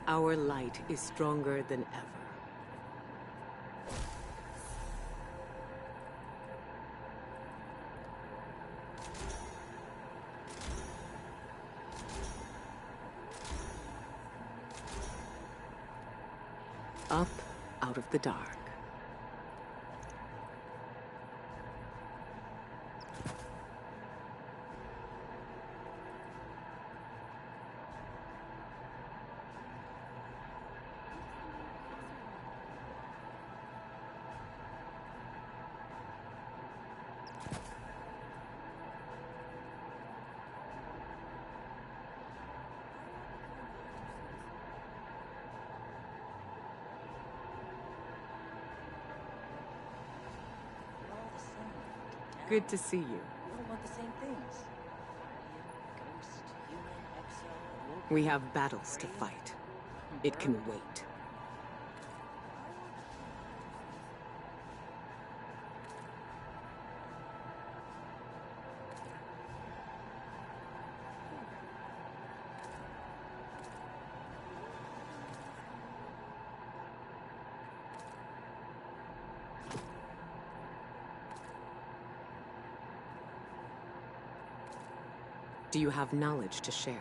Our light is stronger than ever. Up out of the dark. Good to see you. We all want the same things. Ghost, human, exile, We have battles to fight. It can wait. Do you have knowledge to share?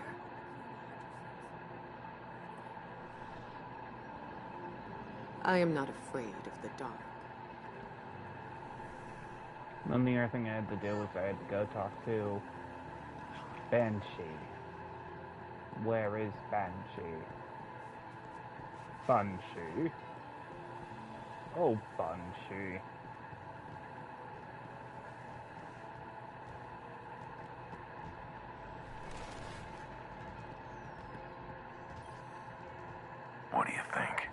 I am not afraid of the dark. Then the other thing I had to do was I had to go talk to Banshee. Where is Banshee? Banshee? Oh, Banshee. What do you think?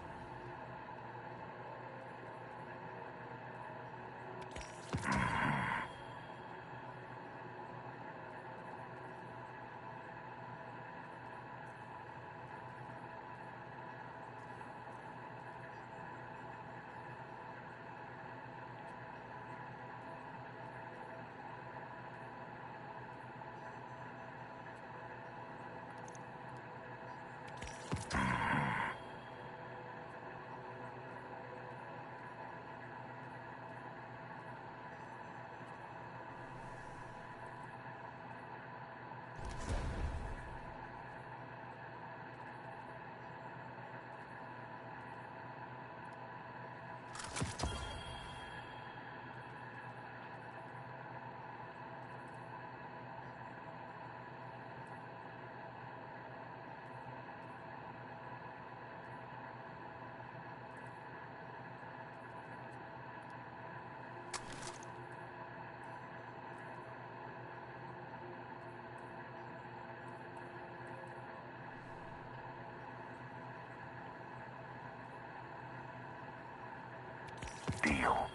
Deal.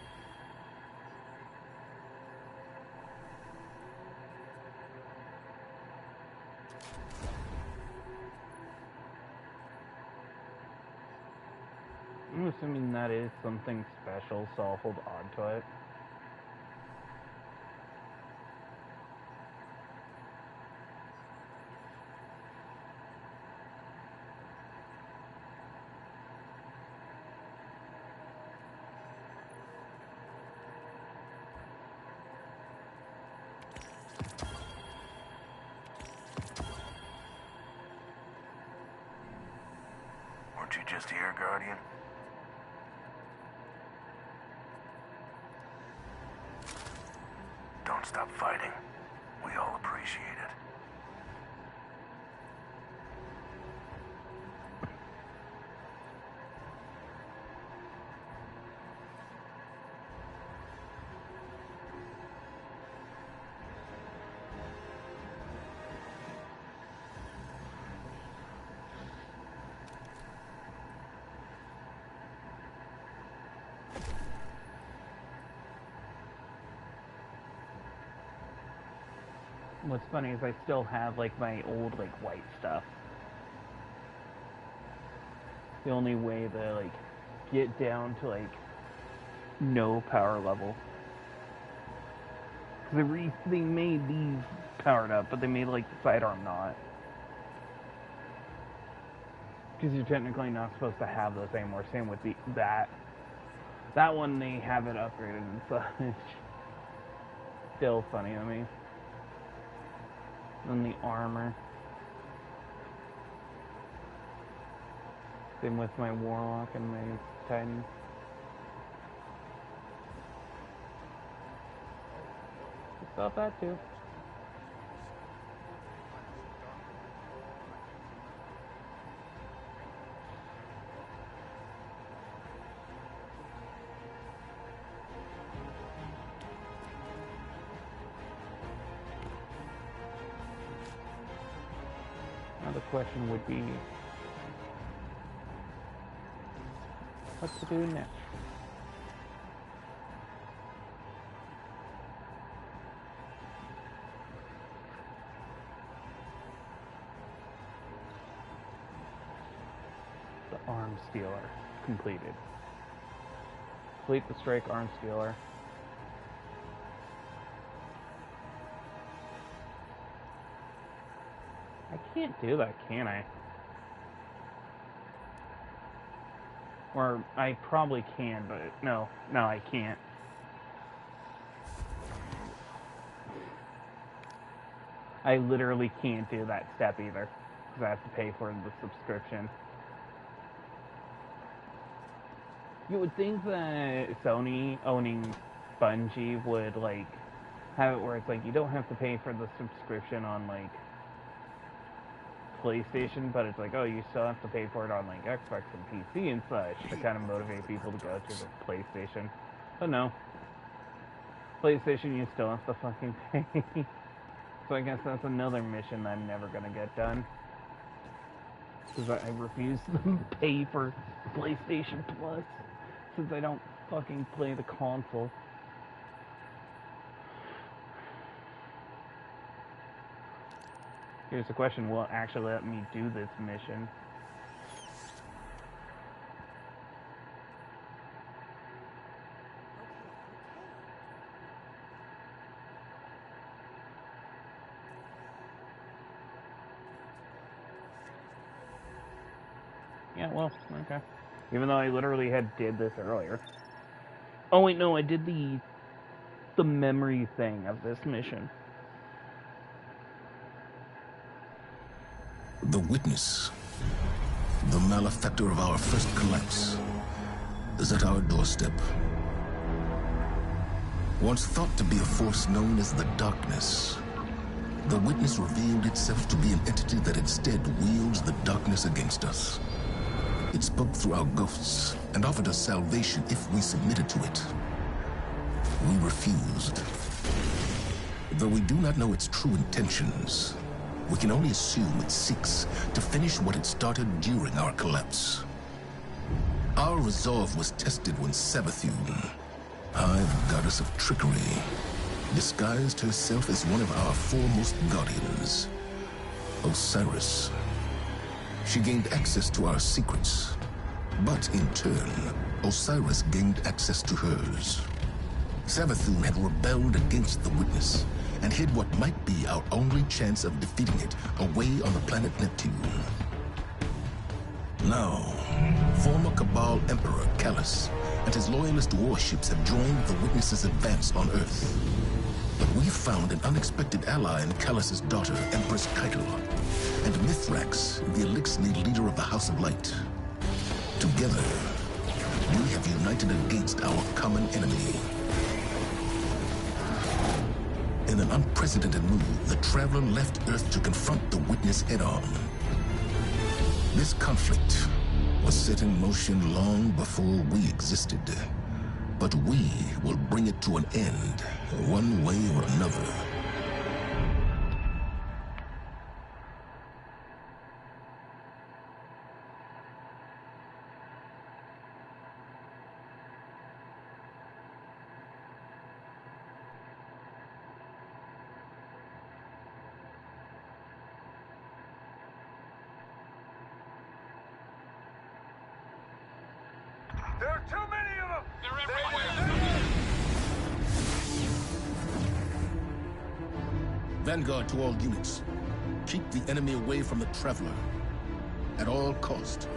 I'm assuming that is something special, so I'll hold on to it. Weren't you just here, Guardian? Don't stop fighting. We all appreciate it. What's funny is I still have, like, my old, like, white stuff. The only way to, like, get down to, like, no power level. Because they made these powered up, but they made, like, the sidearm not. Because you're technically not supposed to have those anymore. Same with that. That one, they have it upgraded and such. Still funny to me. And the armor. Same with my Warlock and my Titan. Still have that too. Now the question would be, what to do next? The Arm Stealer completed. Complete the Strike Arm Stealer. I can't do that, can I? Or I probably can, but no, I can't. I literally can't do that step either, because I have to pay for the subscription. You would think that Sony owning Bungie would, like, have it where it's like, you don't have to pay for the subscription on, like, PlayStation, but it's like, oh, you still have to pay for it on, like, Xbox and PC and such to kind of motivate people to go to the PlayStation. But no. PlayStation, you still have to fucking pay. So I guess that's another mission I'm never gonna get done. Because I refuse to pay for PlayStation Plus, since I don't fucking play the console. Here's the question, will it actually let me do this mission? Yeah, well, okay. Even though I literally did this earlier. Oh wait, no, I did the memory thing of this mission. The witness, the malefactor of our first collapse, is at our doorstep. Once thought to be a force known as the Darkness, the witness revealed itself to be an entity that instead wields the darkness against us. It spoke through our ghosts and offered us salvation if we submitted to it. We refused. Though we do not know its true intentions, we can only assume it seeks to finish what it started during our collapse. Our resolve was tested when Savathun, Hive goddess of trickery, disguised herself as one of our foremost guardians, Osiris. She gained access to our secrets, but in turn, Osiris gained access to hers. Savathun had rebelled against the witness and hid what might be our only chance of defeating it away on the planet Neptune. Now, former Cabal Emperor Callus and his loyalist warships have joined the witness's advance on Earth. But we found an unexpected ally in Callus's daughter, Empress Keitel, and Mithrax, the Elixir leader of the House of Light. Together, we have united against our common enemy. In an unprecedented move, the Traveler left Earth to confront the Witness head-on. This conflict was set in motion long before we existed, but we will bring it to an end, one way or another. There are too many of them! They're everywhere! Vanguard to all units. Keep the enemy away from the Traveler. At all cost.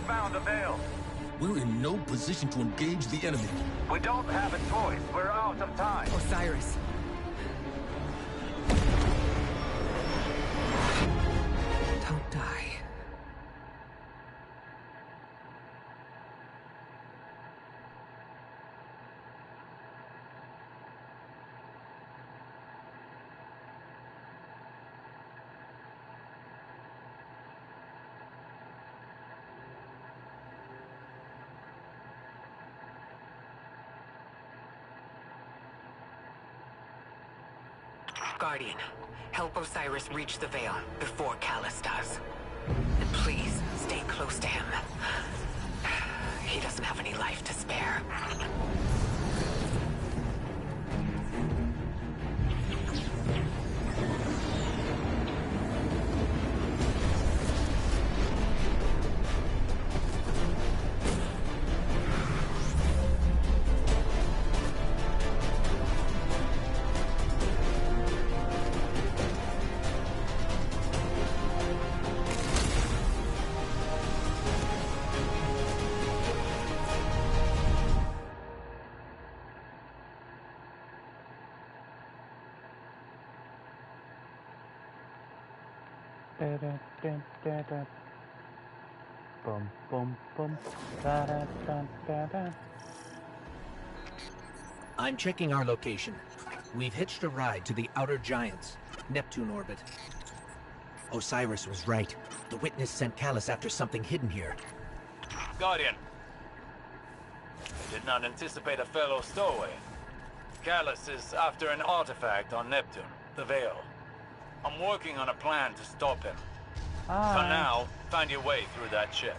found the Veil. We're in no position to engage the enemy. We don't have a choice. We're out of time. Osiris. Don't die. Guardian, help Osiris reach the Veil before Callus does. And please, stay close to him. He doesn't have any life to spare. Bum bum bum. Da da da da da. I'm checking our location. We've hitched a ride to the Outer Giants, Neptune orbit. Osiris was right. The Witness sent Callus after something hidden here. Guardian. I did not anticipate a fellow stowaway. Callus is after an artifact on Neptune, the Veil. I'm working on a plan to stop him. For now, find your way through that ship.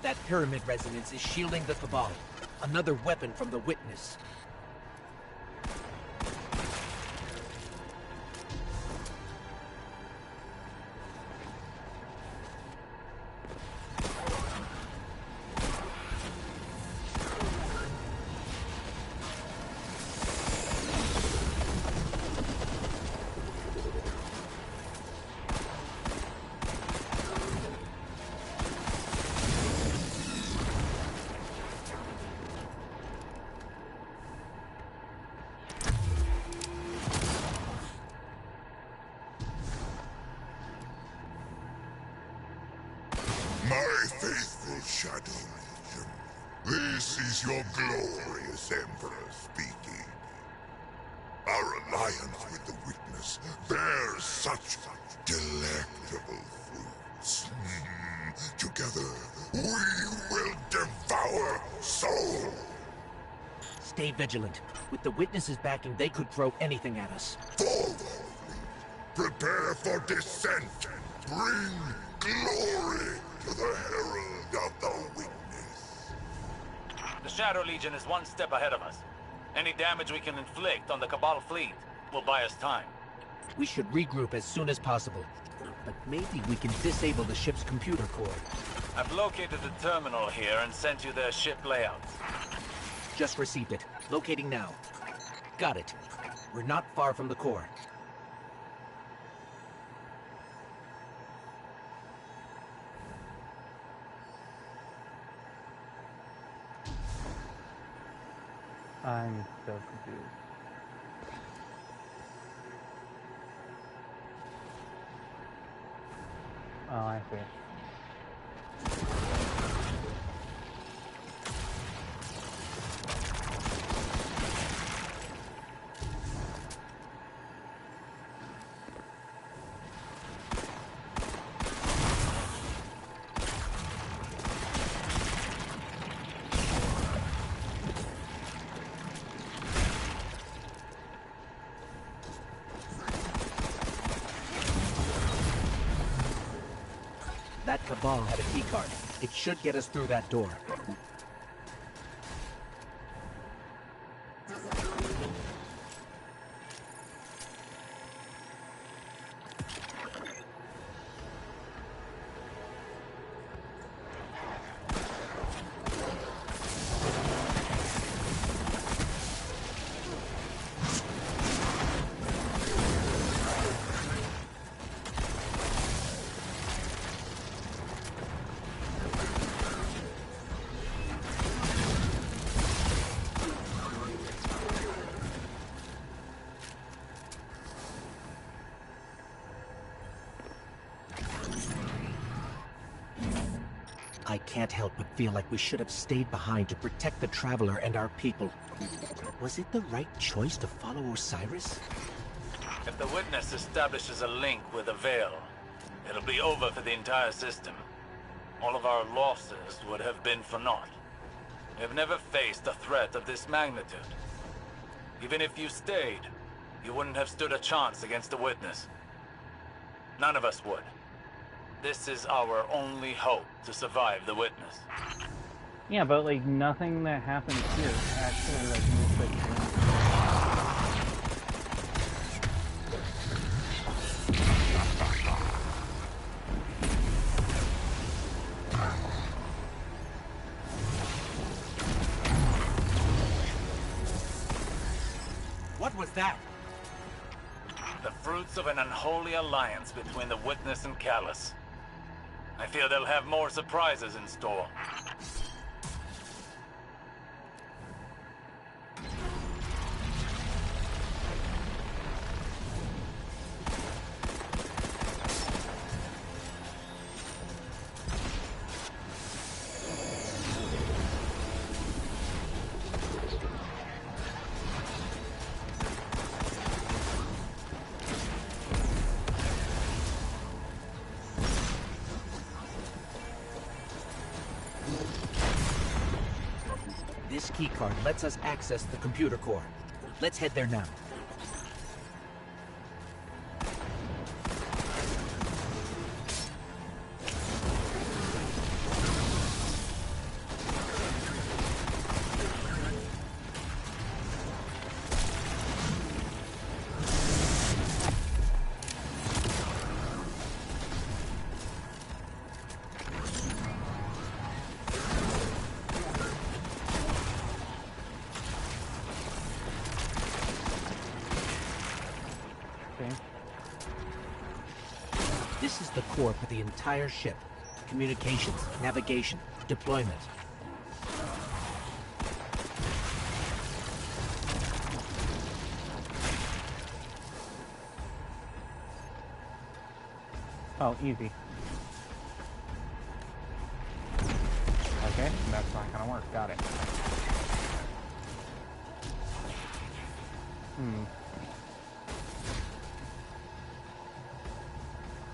That pyramid resonance is shielding the Cabal. Another weapon from the Witness. My faithful Shadow Legion, this is your glorious Emperor speaking. Our alliance with the Witness bears such delectable fruits. Together, we will devour soul. Stay vigilant. With the Witness's backing, they could throw anything at us. Forward! Prepare for descent! Bring glory to the Herald of the Witness! The Shadow Legion is one step ahead of us. Any damage we can inflict on the Cabal fleet will buy us time. We should regroup as soon as possible. But maybe we can disable the ship's computer core. I've located the terminal here and sent you their ship layouts. Just received it. Locating now. Got it. We're not far from the core. I'm so confused. Oh, I see. That Cabal had a keycard. It should get us through that door. I can't help but feel like we should have stayed behind to protect the Traveler and our people. Was it the right choice to follow Osiris? If the Witness establishes a link with the Veil, it'll be over for the entire system. All of our losses would have been for naught. We have never faced a threat of this magnitude. Even if you stayed, you wouldn't have stood a chance against the Witness. None of us would. This is our only hope to survive the Witness. Yeah, but like nothing that happens here actually like moves the game. What was that? The fruits of an unholy alliance between the Witness and Callus. I fear they'll have more surprises in store. This keycard lets us access the computer core. Let's head there now. This is the core for the entire ship. Communications, navigation, deployment. Oh, easy. Okay, that's not gonna work. Got it.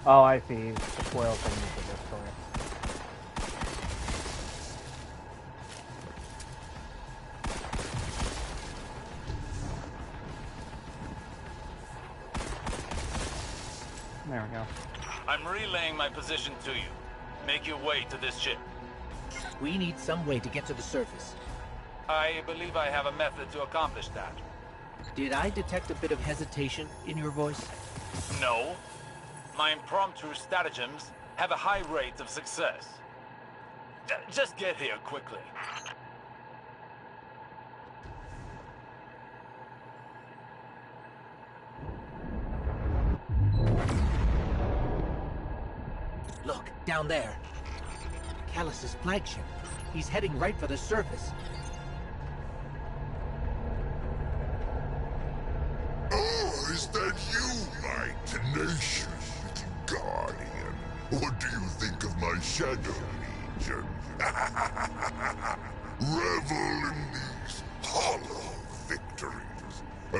Oh, I see. The foil thing is a good story. There we go. I'm relaying my position to you. Make your way to this ship. We need some way to get to the surface. I believe I have a method to accomplish that. Did I detect a bit of hesitation in your voice? No. My impromptu stratagems have a high rate of success. Just get here quickly. Look, down there. Callus's flagship. He's heading right for the surface. Oh, is that you, my tenacious little guardian? What do you think of my Shadow Legion? Revel in these hollow victories. I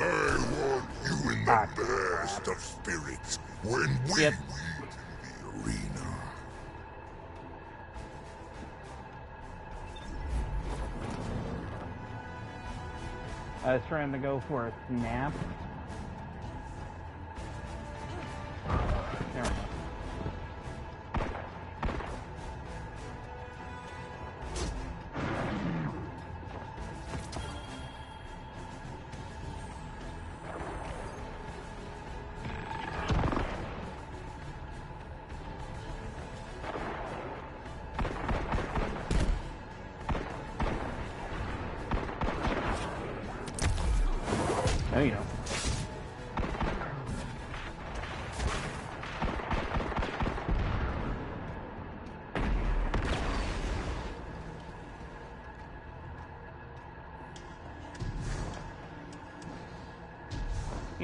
want you in the best of spirits when we meet in the arena. I was trying to go for a snap. There we go.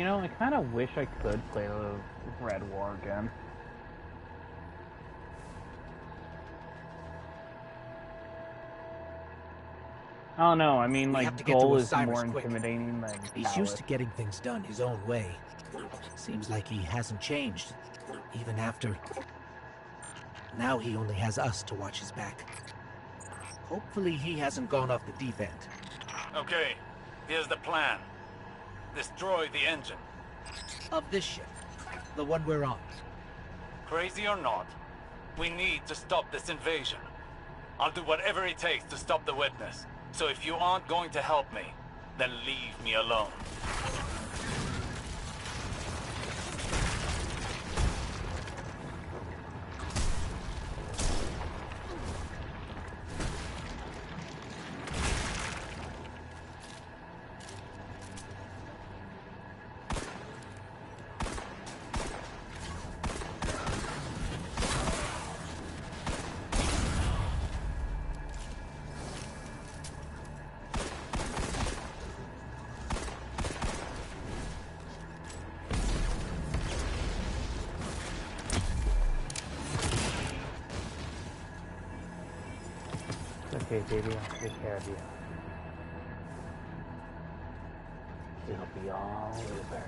You know, I kind of wish I could play the Red War again. Oh no, I mean, like, Goal is more intimidating than He's used to getting things done his own way. Seems like he hasn't changed, even after... Now he only has us to watch his back. Hopefully he hasn't gone off the deep end. Okay, here's the plan. Destroy the engine. Of this ship, the one we're on. Crazy or not, we need to stop this invasion. I'll do whatever it takes to stop the Witness. So if you aren't going to help me, then leave me alone. Okay, baby, I'll take care of you. It'll be all over.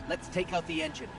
Let's take out the engine.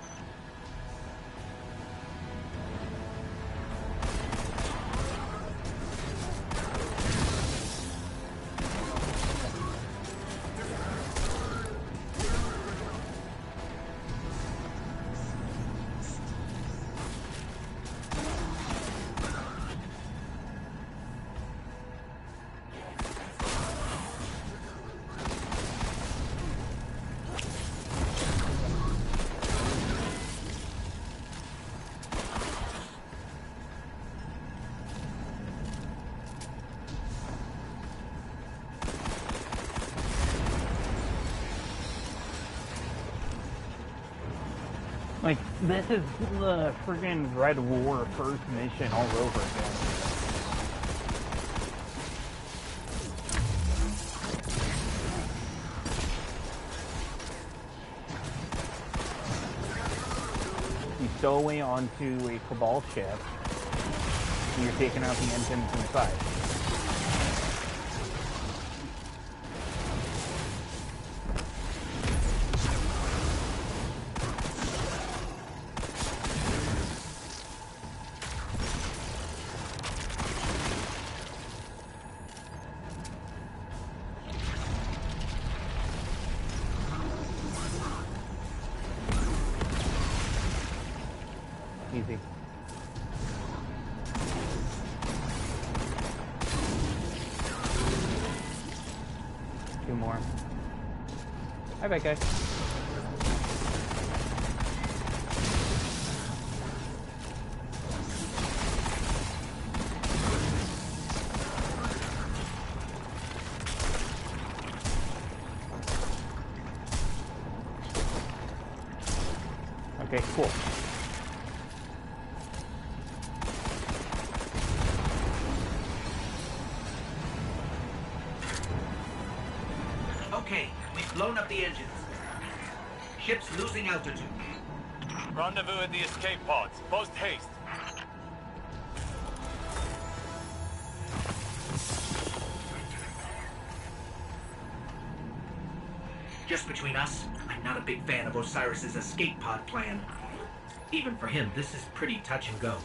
Like, this is the friggin' Red War first mission all over again. You stow away onto a Cabal ship, and you're taking out the engines inside. Easy. Two more. Hi, bye, guys. Okay, cool. Okay, we've blown up the engines. Ship's losing altitude. Rendezvous at the escape pods. Post haste. Just between us, I'm not a big fan of Osiris's escape pod plan. Even for him, this is pretty touch and go.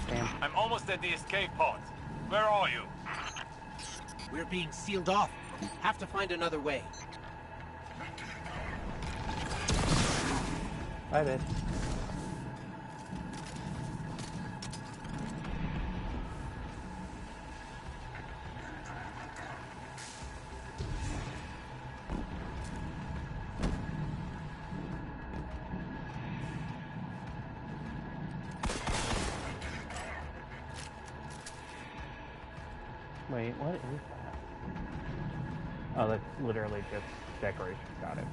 Damn. busted the escape pod. Where are you? We're being sealed off. Have to find another way. Bye, bitch. Wait, what is that? Oh, that's literally just decoration. Got it.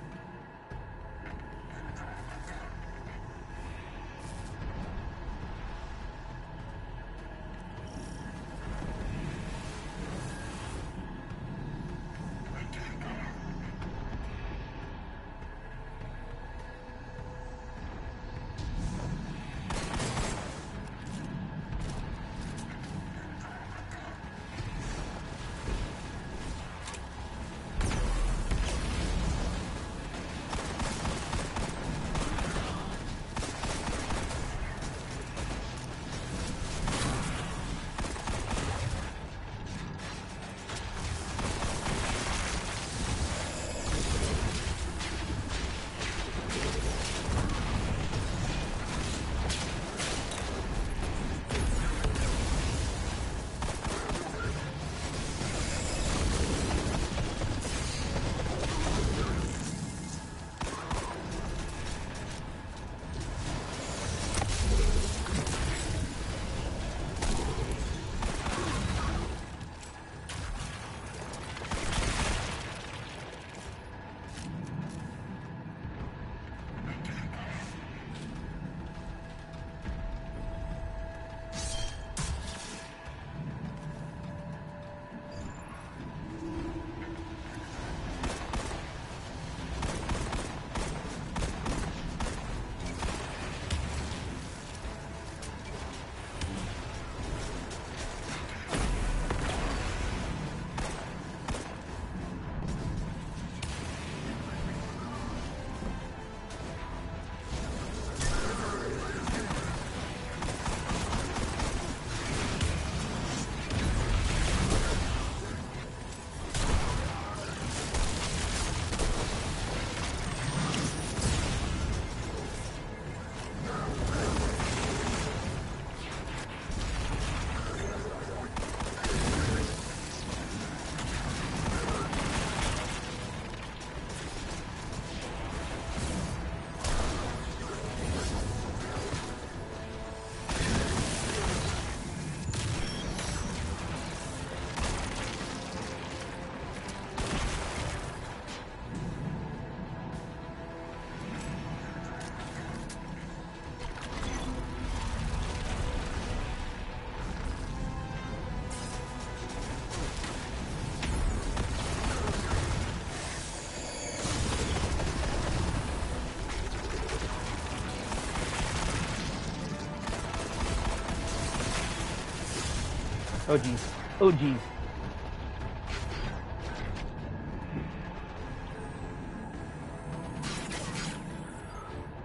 Oh geez. Oh geez.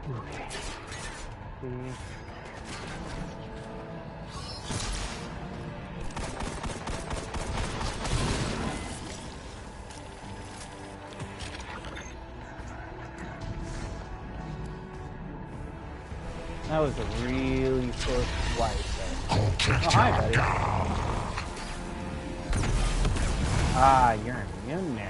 Okay. See. That was a really close wipe there. Oh, hi, buddy. Ah, you're immune now.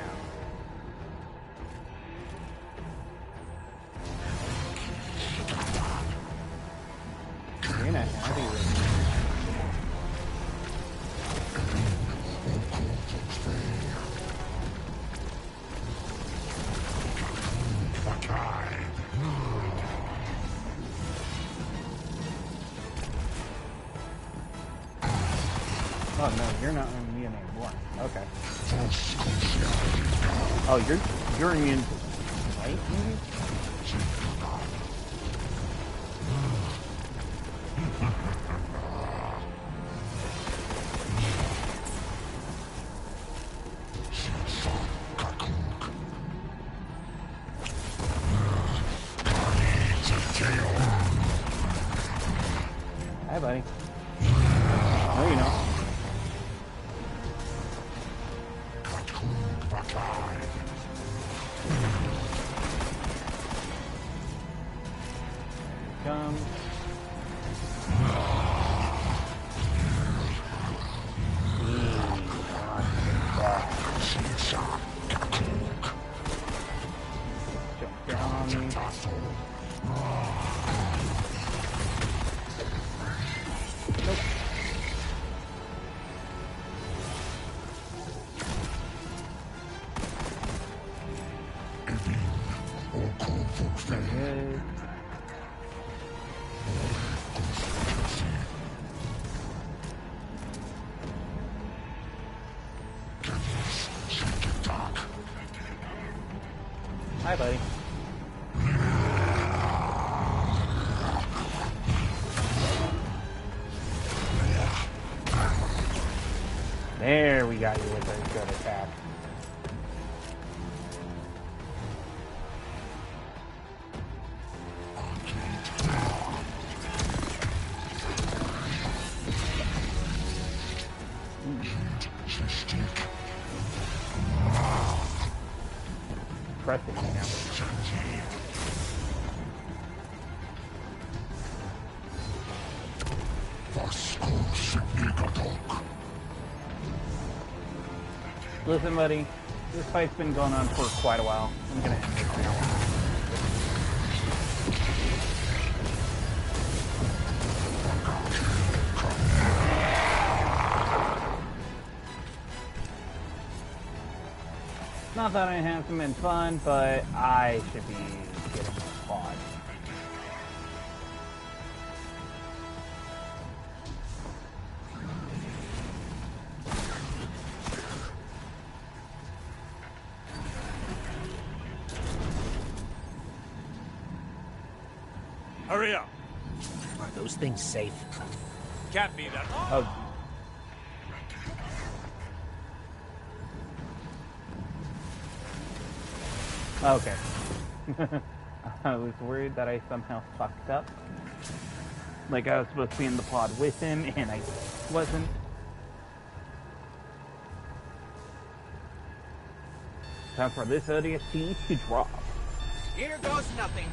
You're not happy with me. Oh no, you're not immune anymore. Okay. Oh, you're immune to light, maybe? Hi, buddy. Come. Jump down on me. Nope. Good. Hi, buddy. There we got you with a good attack. Pressing me now. Listen, buddy, this fight's been going on for quite a while. I'm gonna end it now. Not that it hasn't been fun, but I should be getting a pod. Hurry up! Are those things safe? Can't be that. Oh. Okay. I was worried that I somehow fucked up. Like I was supposed to be in the pod with him, and I wasn't. Time for this ODST to drop. Here goes nothing.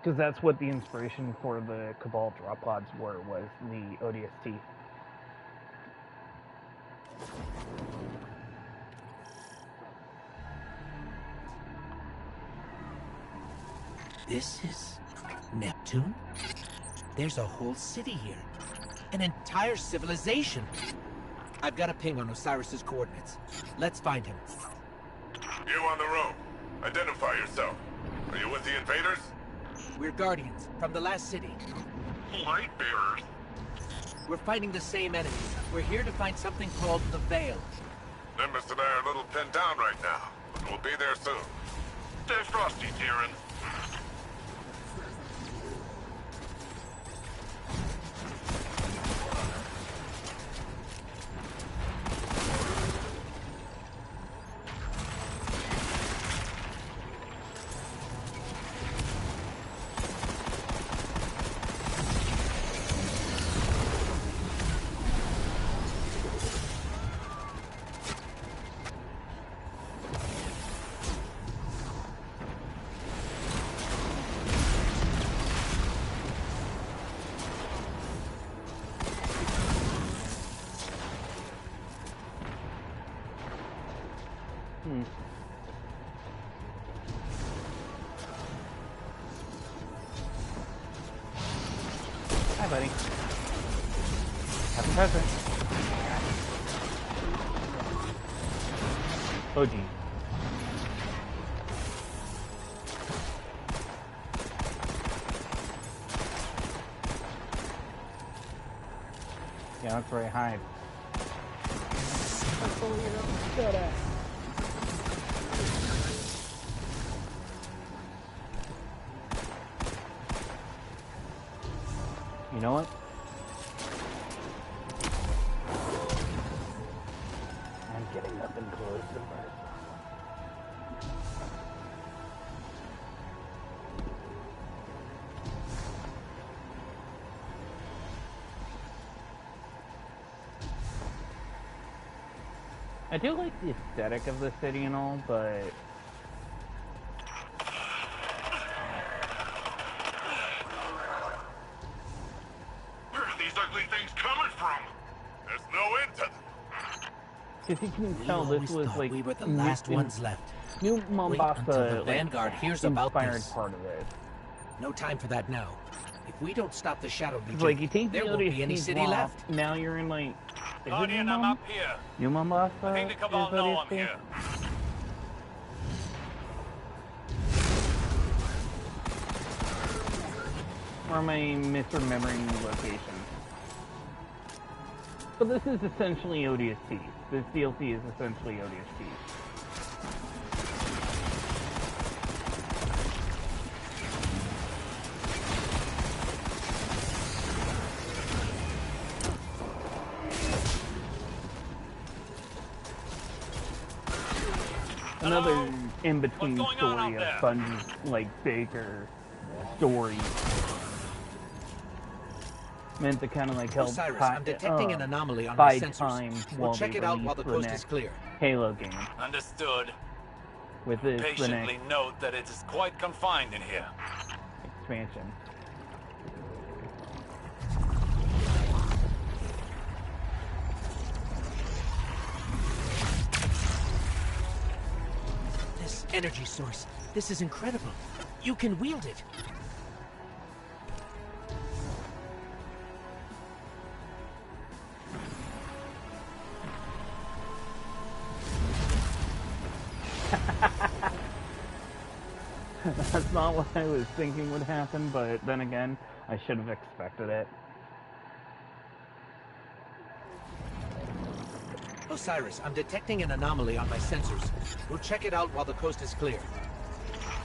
Because that's what the inspiration for the Cabal drop pods were, was the ODST. This is Neptune? There's a whole city here. An entire civilization. I've got a ping on Osiris's coordinates. Let's find him. You on the road. Identify yourself. Are you with the invaders? We're Guardians, from the last city. Light bearers. We're fighting the same enemies. We're here to find something called the Veil. Nimbus and I are a little pinned down right now, but we'll be there soon. Stay frosty, Tyrion. Hi, buddy. Have a present. Oh, gee. Yeah, that's where I hide. Shut up. You know what? I do like the aesthetic of the city and all, but Where are these ugly things coming from? There's no end to them. because you can We tell this always was thought like we were the last ones left. New Wait until Mombasa the like, Vanguard hears about inspired this. part of it. No time for that now. If we don't stop the Shadow It's Legion, like you take the there won't be ODST any city off, left. now you're in like is it Guardian, New I'm up here. New Mombasa? I think the Cabal is know I'm ODST? here. Or am I misremembering location? But this is essentially ODST. This DLC is essentially ODST. Another in-between What's going on story out of there? Bungie's, like, Baker story. Meant to kind of like help Osiris, I'm detecting an anomaly on my buy sensors. time We'll while check they it out release while the the coast is next clear. Halo game. Understood. With this, the Patiently next note that it is quite confined in here. expansion. This energy source, this is incredible. You can wield it. That's not what I was thinking would happen, but then again, I should have expected it. Osiris, I'm detecting an anomaly on my sensors. We'll check it out while the coast is clear.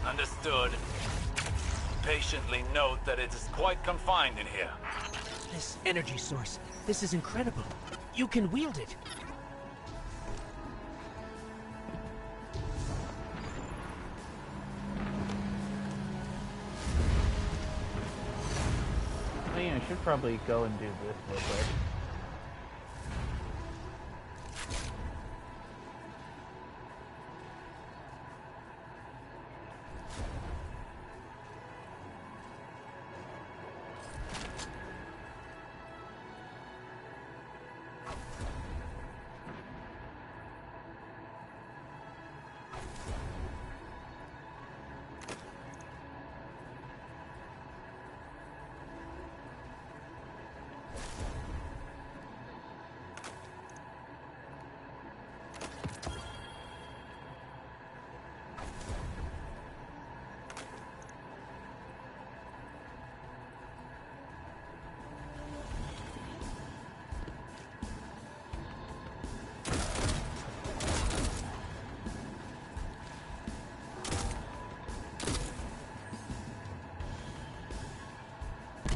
Understood. Patiently note that it is quite confined in here. This energy source, this is incredible. You can wield it. Oh yeah, I should probably go and do this real quick.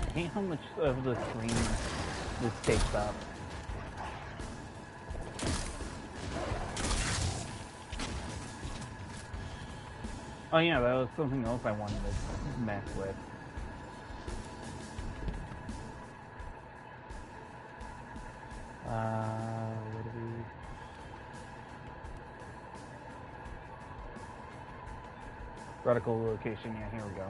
I hate how much of the screen this takes up. Oh yeah, that was something else I wanted to mess with. What do we... Radical location, yeah, here we go.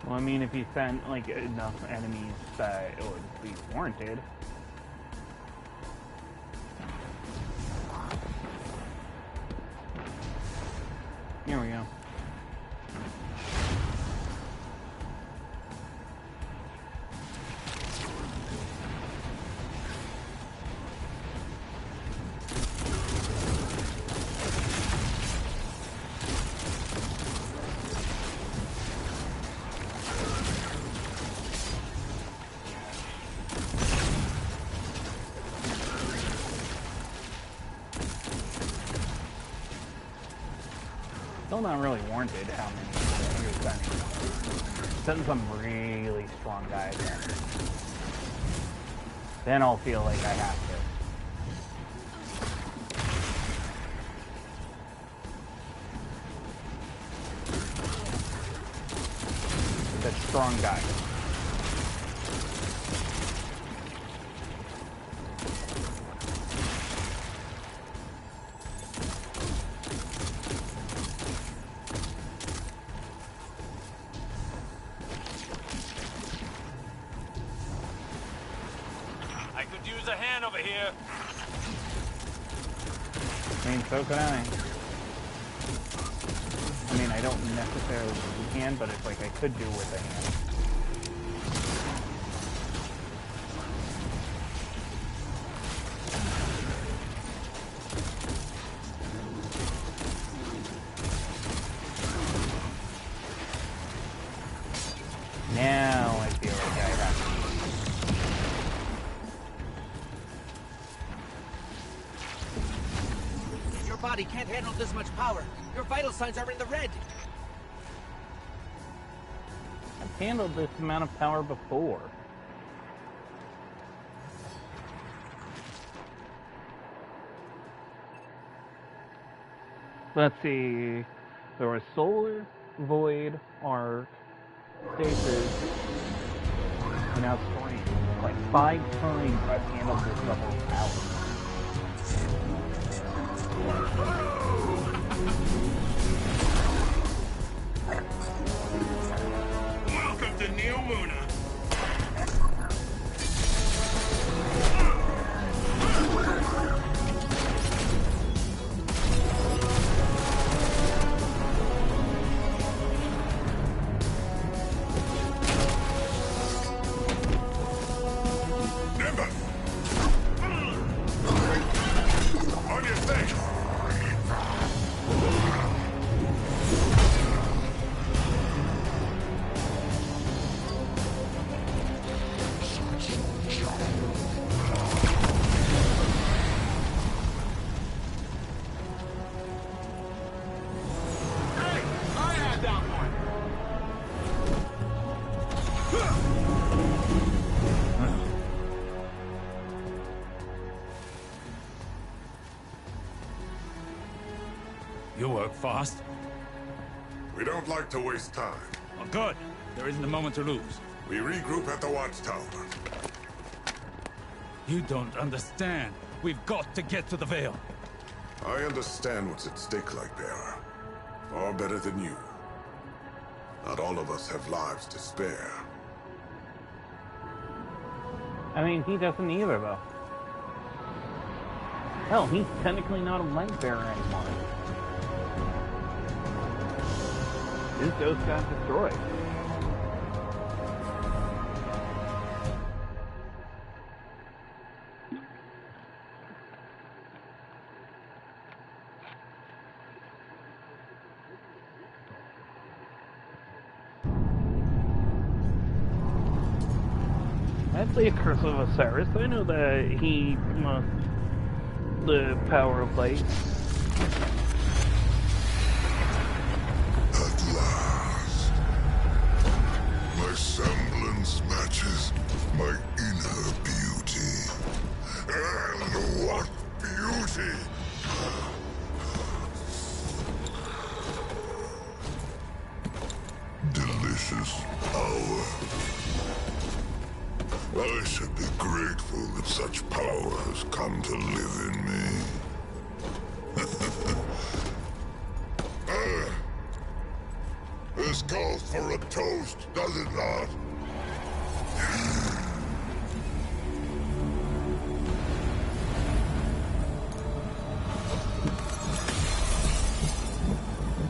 Well, I mean, if you send, like, enough enemies that it would be warranted. Here we go. still not really warranted how many you're sending. Send some really strong guys in. Then I'll feel like I have to. That strong guy. I could use a hand over here. I mean, so could I. I mean, I don't necessarily need a hand, but it's like I could do with a hand. Now I feel like I have to. Your body can't handle this much power. Your vital signs are in the red. I've handled this amount of power before. Let's see. There was Solar, Void, Arc, Stasis, and now Storm. Like 5 times I've handled this level of power. Welcome to Neo Luna. On your face. You work fast. We don't like to waste time. Oh, good. There isn't a moment to lose. We regroup at the watchtower. You don't understand. We've got to get to the Veil. I understand what's at stake, Lightbearer. Far better than you. Not all of us have lives to spare. I mean, he doesn't either, though. Hell, he's technically not a Lightbearer anymore. His ghost got destroyed. I'd say a Curse of Osiris. I know that he lost the power of light. At last. My semblance matches my inner beauty. And what beauty! Delicious power. I should be grateful that such power has come to live in me. This calls for a toast, does it not?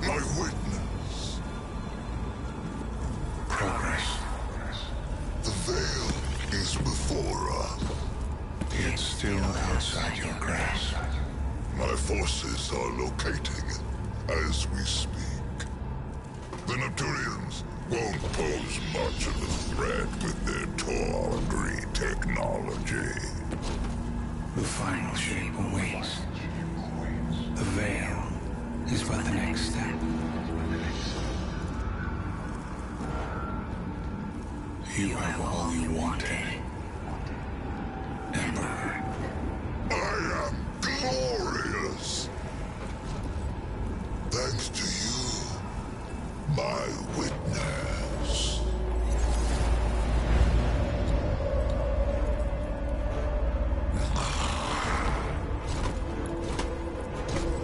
My witness. Progress. The veil is before us. It's still outside your grasp. My forces are locating it as we speak. The Neptunians won't pose much of a threat with their tawdry technology. The final shape awaits. The veil is but the next step. You have all you wanted. Emperor. I am glorious. Thanks to you, my witness.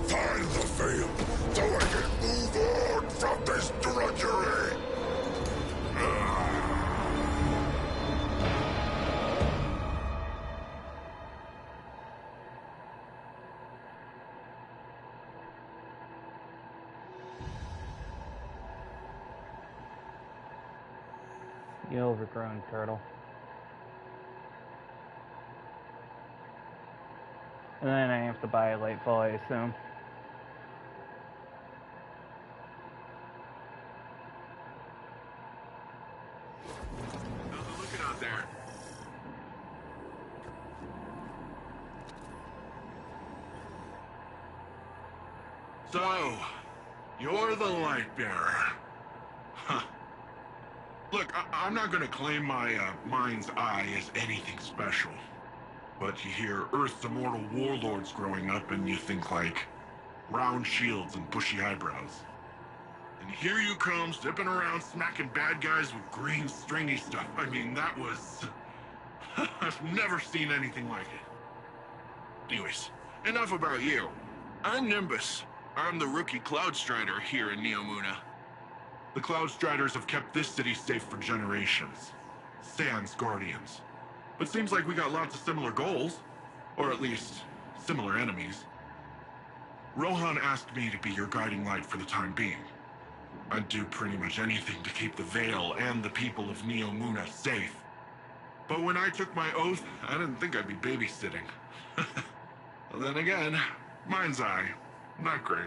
Find the veil so I can move on from this drudgery. You overgrown turtle. And then I have to buy a Lightfall, I assume. How's it looking out there? So, you're the light bearer. Huh. Look, I'm not gonna claim my mind's eye as anything special. But you hear Earth's immortal warlords growing up and you think like round shields and bushy eyebrows. And here you come, zipping around smacking bad guys with green stringy stuff. I mean, that was... I've never seen anything like it. Anyways, enough about you. I'm Nimbus. I'm the rookie Cloud Strider here in Neomuna. The Cloud Striders have kept this city safe for generations. Sans Guardians. But seems like we got lots of similar goals. Or at least, similar enemies. Rohan asked me to be your guiding light for the time being. I'd do pretty much anything to keep the Vale and the people of Neomuna safe. But when I took my oath, I didn't think I'd be babysitting. Well, then again, mind's eye, not great.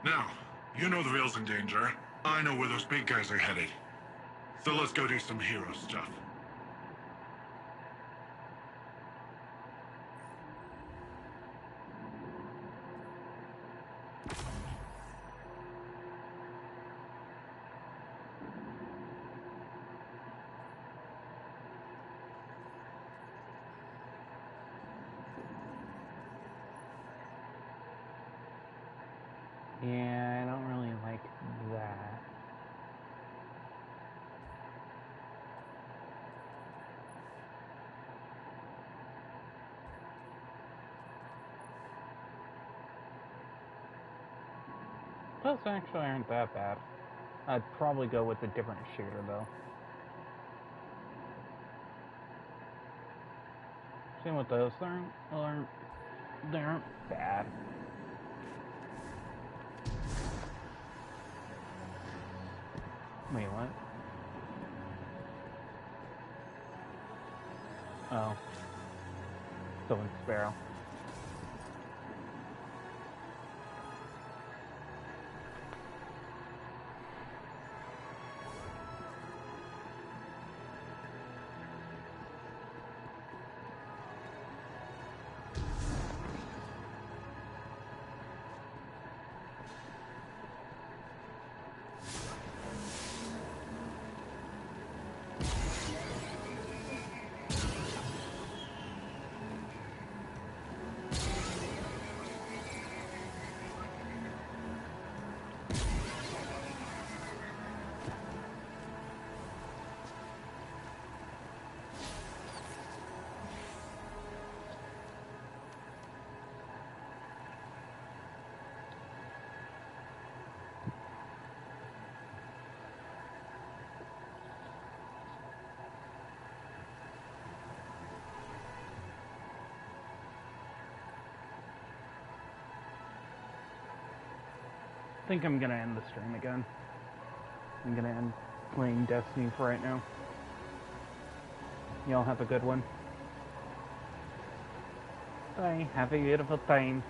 Now, you know the Vale's in danger. I know where those big guys are headed. So let's go do some hero stuff. Yeah, I don't really like that. Those actually aren't that bad. I'd probably go with a different shooter though. Same with those, they aren't bad. Wait, what? Oh. Stolen Sparrow. I think I'm gonna end the stream again. I'm gonna end playing Destiny for right now. Y'all have a good one. Bye. Have a beautiful time.